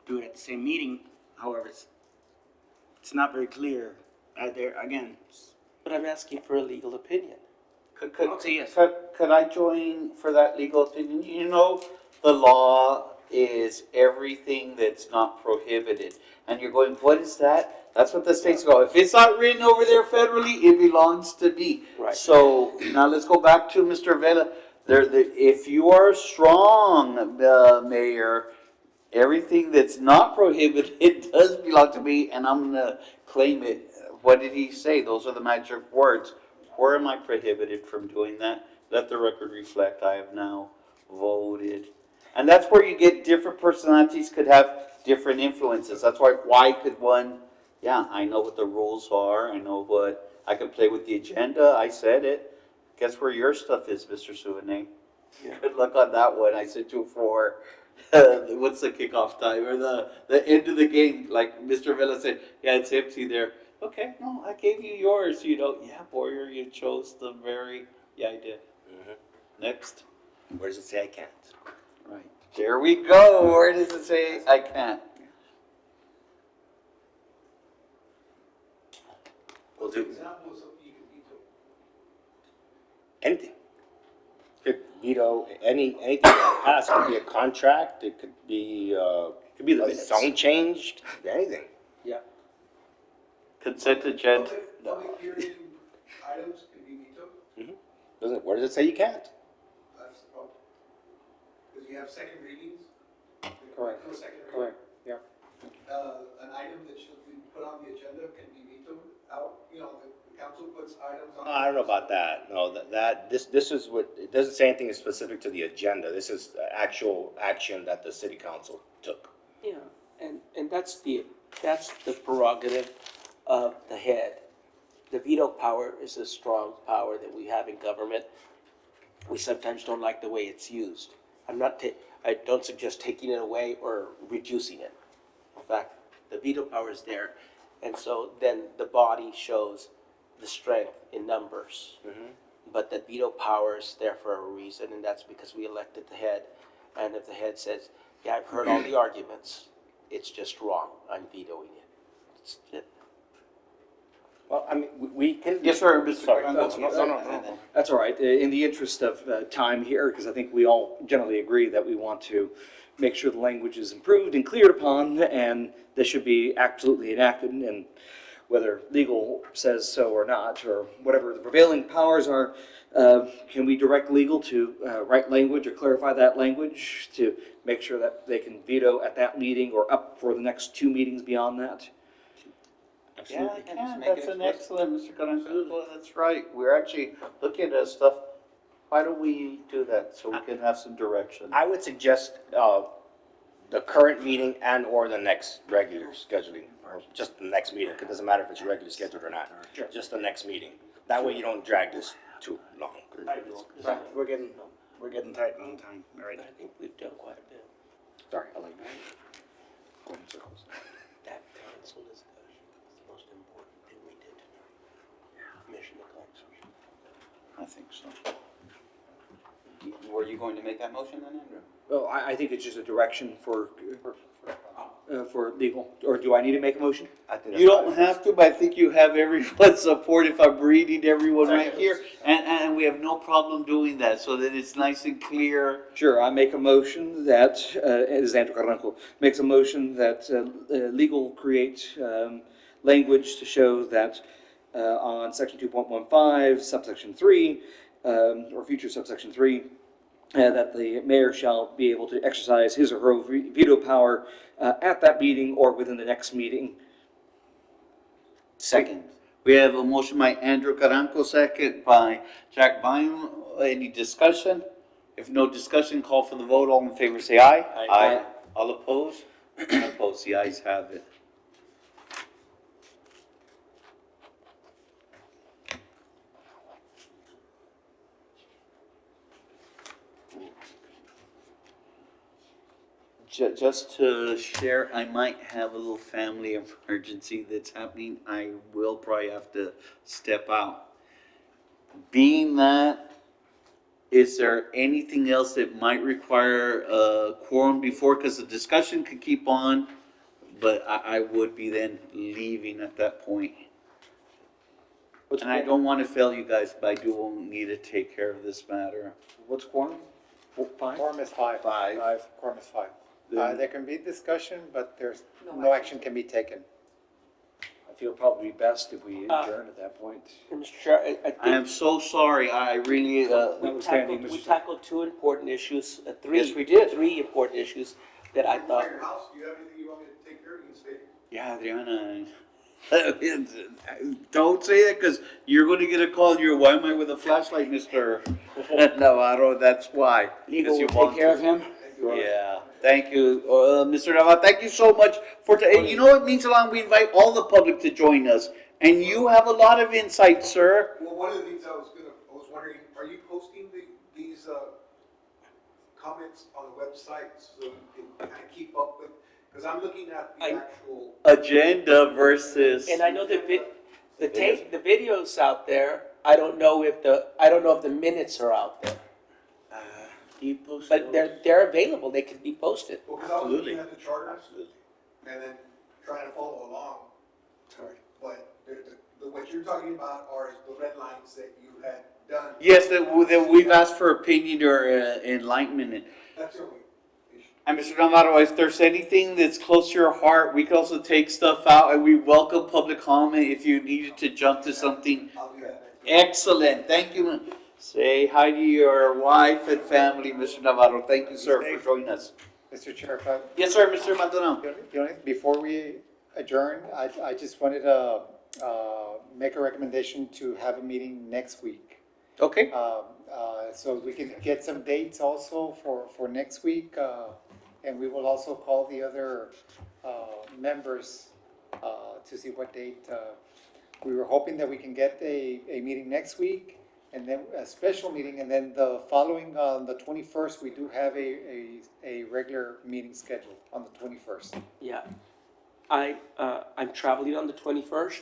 do it at the same meeting. However, it's not very clear. There again. but I'm asking for a legal opinion. I'll say yes. Could I join for that legal opinion? The law is everything that's not prohibited. And you're going, what is that? That's what the states go. If it's not written over there federally, it belongs to me. Right. So now let's go back to Mr. Vela. If you are strong, Mayor, everything that's not prohibited does belong to me, and I'm gonna claim it. What did he say? Those are the magic words. Where am I prohibited from doing that? Let the record reflect, I have now voted. And that's where you get different personalities could have different influences. That's why could one, yeah, I know what the rules are, I know what, I can play with the agenda, I said it. Guess where your stuff is, Mr. Suvanay? Good luck on that one. I said to for what's the kickoff time or the end of the game? Like Mr. Vela said, yeah, it's empty there. Okay, no, I gave you yours. You know, yeah, Boyer, you chose the very, yeah, I did. Next. Where does it say I can't? Right. There we go. Where does it say I can't? We'll do Example of something you can veto. anything. Could veto anything that passed. It could be a contract, it could be, Could be the a minutes. zone change, could be anything. Yeah. Consent agenda. Public hearing items can be vetoed, Where does it say you can't? that's the problem. Because you have second readings. Correct. No second reading. Correct, yeah. An item that should be put on the agenda can be vetoed out, the council puts items on. I don't know about that. No, this is what, it doesn't say anything specific to the agenda. This is actual action that the city council took. Yeah, and that's the prerogative of the head. The veto power is a strong power that we have in government. We sometimes don't like the way it's used. I don't suggest taking it away or reducing it. In fact, the veto power is there, and so then the body shows the strength in numbers. But the veto power is there for a reason, and that's because we elected the head. And if the head says, yeah, I've heard all the arguments, it's just wrong, I'm vetoing it. It's it. Well, I mean, we can. Yes, sir, Mr. Sorry. Carranza. No. That's all right. In the interest of time here, because I think we all generally agree that we want to make sure the language is improved and cleared upon, and this should be absolutely enacted, and whether legal says so or not, or whatever the prevailing powers are, can we direct legal to write language or clarify that language to make sure that they can veto at that meeting or up for the next 2 meetings beyond that? Yeah, I can. That's an excellent, Mr. Carranza. Well, that's right. We're actually looking at stuff. Why don't we do that so we can have some direction? I would suggest, the current meeting and or the next regular scheduling, or just the next meeting. It doesn't matter if it's regularly scheduled or not. Sure. Just the next meeting. That way you don't drag this too long. We're getting tight on time, all right. I think we've done quite a bit. Sorry, I like that. That council discussion was the most important thing we did tonight. Mission accomplished. I think so. Were you going to make that motion then, Andrew? Well, I think it's just a direction for legal, or do I need to make a motion? You don't have to, but I think you have everyone's support if I'm reading everyone right here. And we have no problem doing that, so that it's nice and clear. Sure, I make a motion that, this is Andrew Carranco, makes a motion that legal create language to show that on section 2.15, subsection 3, or future subsection 3, that the mayor shall be able to exercise his or her veto power at that meeting or within the next meeting. Second. We have a motion by Andrew Carranco, second by Jack Bynum. Any discussion? If no discussion, call for the vote. All in favor, say aye. Aye. All opposed? Opposed, the ayes have it. Just to share, I might have a little family emergency that's happening. I will probably have to step out. Being that, is there anything else that might require a quorum before? Because the discussion could keep on, but I would be then leaving at that point. And I don't want to fail you guys, but I do need to take care of this matter. What's quorum? 5? Quorum is five. Quorum is five. There can be discussion, but there's, no action can be taken. I feel probably best if we adjourn at that point. Mr. Chair, I think. I am so sorry, I really, Notwithstanding, We Mr. tackled two important issues, three. Yes, we did. Three important issues that I thought. Your house, do you have anything you want me to take care of? You can stay. yeah, Adriana. Don't say that, because you're gonna get a call, why am I with a flashlight, Mr. Navarro, that's why. Legal 'Cause you will want take care to. of him. Yeah, thank you, Mr. Navarro, thank you so much and you know, it means a lot, we invite all the public to join us, and you have a lot of insight, sir. Well, one of the things I was wondering, are you posting these, comments on the website so you can kind of keep up with? Because I'm looking at the actual. Agenda versus. And I know the video's out there. I don't know if the minutes are out there. Do you post But those? they're available. They can be posted. Well, because I was looking at the charters. And then trying to follow along. But what you're talking about are the red lines that you had done. Yes, that we've asked for opinion or enlightenment. That's the only issue. And Mr. Navarro, if there's anything that's close to your heart, we can also take stuff out, and we welcome public comment if you needed to jump to something. I'll do that. Excellent, thank you. Say hi to your wife and family, Mr. Navarro. Thank you, sir, for joining us. Mr. Chair, if I, Yes, sir, Mr. Maldonado. before we adjourn, I just wanted to, make a recommendation to have a meeting next week. Okay. So we can get some dates also for next week, and we will also call the other, members, to see what date, we were hoping that we can get a meeting next week, and then a special meeting, and then the following, on the 21st, we do have a regular meeting scheduled on the 21st. Yeah. I'm traveling on the 21st.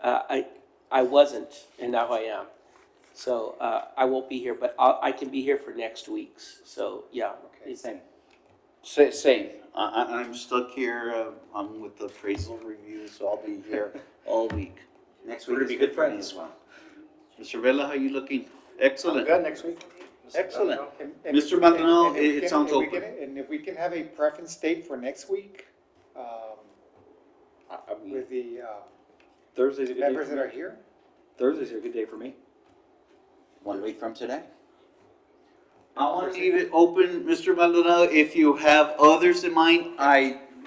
I wasn't, and now I am. So, I won't be here, but I can be here for next week's. So, yeah. Okay. Same. Same. I'm stuck here, I'm with the appraisal review, so I'll be here all week. Next We're week gonna is be good good for me friends. as well. Mr. Vela, how you looking? Excellent. Good, next week. Excellent. And Mr. Maldonado, and if we it can- sounds and we open. can- And if we can have a preference date for next week, with the, Thursday's a good day members for that me. are here. Thursday's a good day for me. 1 week from today. I want to leave it open, Mr. Maldonado, if you have others in mind,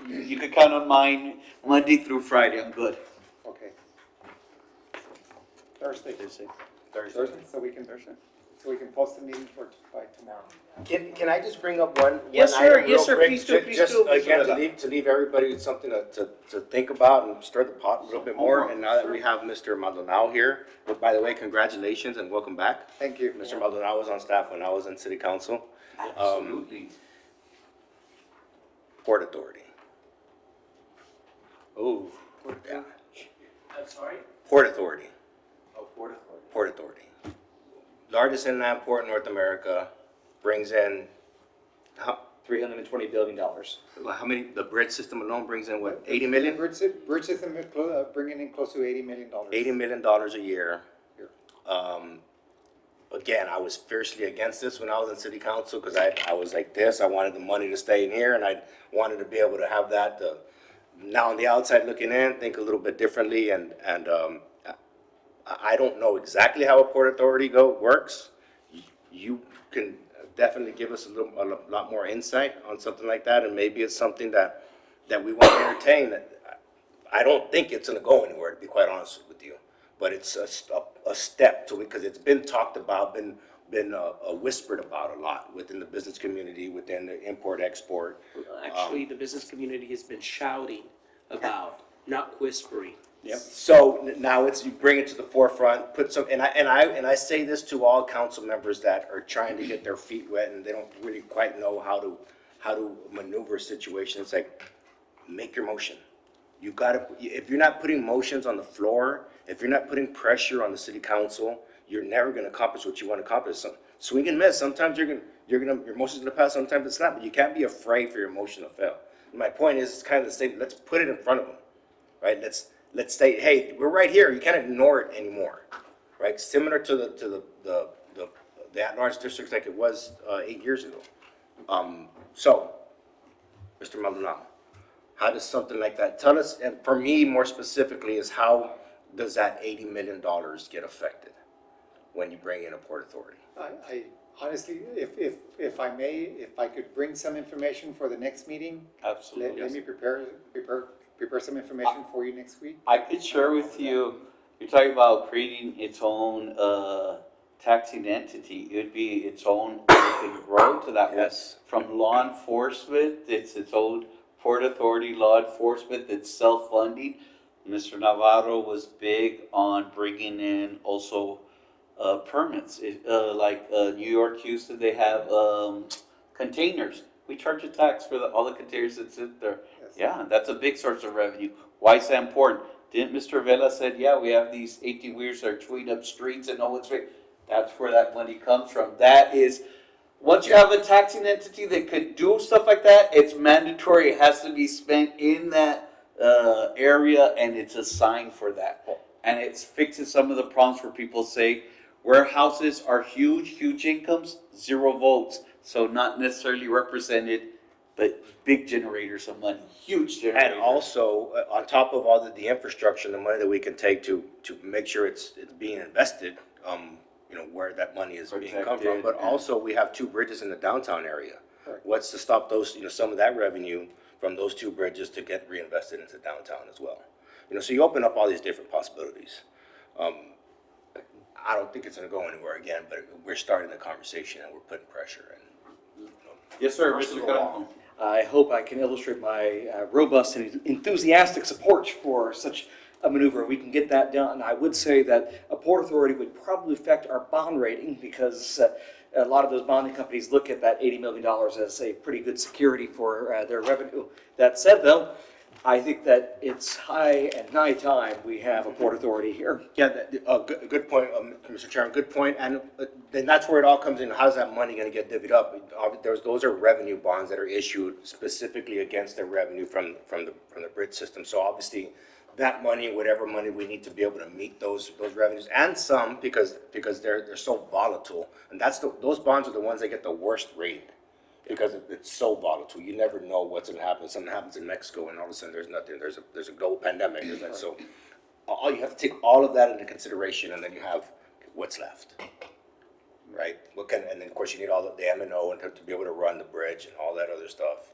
you can count on mine Monday through Friday, I'm good. Okay. Thursday. Thursday. Thursday, so we can post the meeting by tomorrow. Can I just bring up one Yes, one sir. item Yes, real sir. quick? Please do, Ju- please just, do, Mr. again, Vela. to leave everybody with something to think about and stir the pot a little bit more. And now that we have Mr. Maldonado here, but by the way, congratulations and welcome back. Thank you. Mr. Maldonado was on staff when I was in city council. Absolutely. Port Authority. Oh, yeah. I'm sorry? Port Authority. Oh, Port Authority. Port Authority. Largest inland port in North America, brings in, how $320 billion. many, the bridge system alone brings in what, 80 million? Bridge system, bringing in close to $80 million. $80 million a year. Again, I was fiercely against this when I was in city council, because I was like this, I wanted the money to stay in here, and I wanted to be able to have that, now on the outside looking in, think a little bit differently, and I don't know exactly how a port authority works. You can definitely give us a lot more insight on something like that, and maybe it's something that we want to entertain. I don't think it's gonna go anywhere, to be quite honest with you, but it's a step to it, because it's been talked about, been whispered about a lot within the business community, within the import-export. Actually, the business community has been shouting about, not whispering. So now you bring it to the forefront, put some, and I say this to all council members that are trying to get their feet wet and they don't really quite know how to maneuver situations, like, make your motion. You gotta, if you're not putting motions on the floor, if you're not putting pressure on the city council, you're never gonna accomplish what you wanna accomplish. Swing and miss, sometimes your motion's gonna pass, sometimes it's not, but you can't be afraid for your motion to fail. And my point is, it's kind of the same, let's put it in front of them, right? Let's say, hey, we're right here, you can't ignore it anymore, right? Similar to the at-large districts like it was 8 years ago. So Mr. Maldonado? How does something like that, tell us, and for me, more specifically, is how does that $80 million get affected when you bring in a Port Authority? I honestly, if I may, if I could bring some information for the next meeting, let me prepare some information for you next week. I could share with you, you're talking about creating its own, taxing entity. It would be its own, it can grow to that way. Yes. From law enforcement, it's its own Port Authority law enforcement that's self-funding. Mr. Navarro was big on bringing in also, permits. New York, Houston, they have, containers. We charge a tax for all the containers that sit there. Yes. Yeah, that's a big source of revenue. Why is that important? Didn't Mr. Vela said, yeah, we have these 18-wheelers that are chewing up streets and no one's, that's where that money comes from. That is, once you have a taxing entity that could do stuff like that, it's mandatory. It has to be spent in that area, and it's assigned for that. And it's fixing some of the problems where people say warehouses are huge incomes, 0 votes. So not necessarily represented, but big generators of money, huge generators. And also, on top of all the infrastructure and the money that we can take to make sure it's being invested, where that money is being come from. Protected, But yeah. also, we have 2 bridges in the downtown area. Correct. What's to stop those, some of that revenue from those 2 bridges to get reinvested into downtown as well? So you open up all these different possibilities. I don't think it's gonna go anywhere again, but we're starting the conversation and we're putting pressure and, Yes, sir, First Mr. of all, Caron. I hope I can illustrate my robust and enthusiastic support for such a maneuver. We can get that done. I would say that a Port Authority would probably affect our bond rating because a lot of those bonding companies look at that $80 million as a pretty good security for their revenue. That said, though, I think that it's high time we have a Port Authority here. yeah, good point, Mr. Chairman, good point. And then that's where it all comes in. How's that money gonna get divvied up? Those are revenue bonds that are issued specifically against the revenue from the bridge system. So obviously, that money, whatever money we need to be able to meet those revenues, and some, because they're so volatile. And those bonds are the ones that get the worst rating, because it's so volatile. You never know what's gonna happen. Something happens in Mexico and all of a sudden there's nothing, there's a global pandemic. So all, you have to take all of that into consideration, and then you have what's left, right? And then of course you need all of the M&O and to be able to run the bridge and all that other stuff,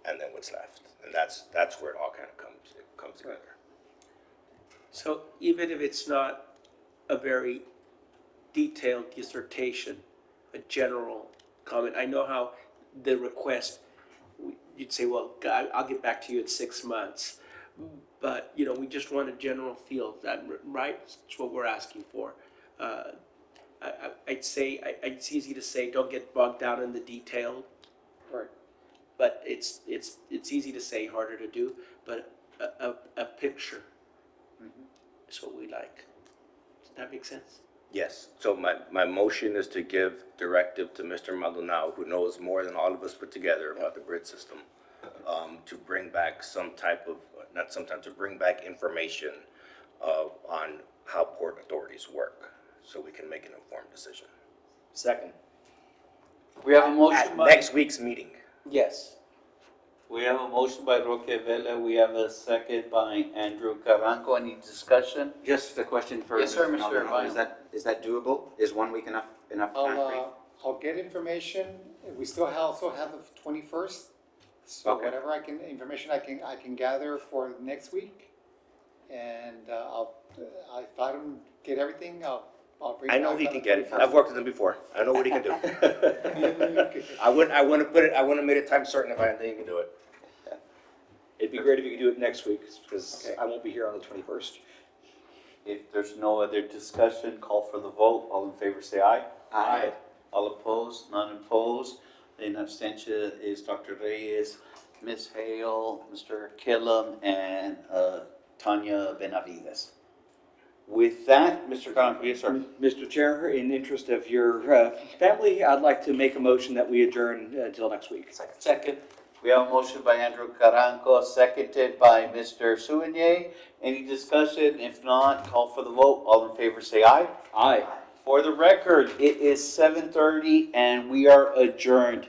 and then what's left. And that's where it all kind of comes together. So even if it's not a very detailed dissertation, a general comment, I know how the request, you'd say, well, I'll get back to you in 6 months. But, we just want a general feel, right? That's what we're asking for. I'd say, it's easy to say, don't get bogged down in the detail, Right. but it's easy to say, harder to do, but a picture is what we like. Does that make sense? Yes, so my motion is to give directive to Mr. Maldonado, who knows more than all of us put together about the bridge system, to bring back to bring back information on how port authorities work, so we can make an informed decision. Second. We have a motion At by, next week's meeting. Yes. we have a motion by Roque Vela. We have a second by Andrew Carranco. Any discussion? Just a question for Yes, sir, Mr. Maldonado. Ryan. Is that doable? Is 1 week enough time for you? I'll get information. We still also have the 21st. So Okay. whatever information I can gather for next week. And if I don't get everything, I'll bring it I know back he on can the get it. 21st. I've worked with him before. I know what he can do. I wouldn't have made it time certain if I didn't think he can do it. It'd be great if you could do it next week, because Okay. I won't be here on the 21st. If there's no other discussion, call for the vote. All in favor, say aye. Aye. All opposed, none opposed. In abstention is Dr. Reyes, Ms. Hale, Mr. Killam, and Tanya Benavides. With that, Mr. Caranco, yes, sir. Mr. Chair, in the interest of your family, I'd like to make a motion that we adjourn until next week. Second. We have a motion by Andrew Caranco, seconded by Mr. Suinier. Any discussion? If not, call for the vote. All in favor, say aye. Aye. For the record, it is 7:30 and we are adjourned.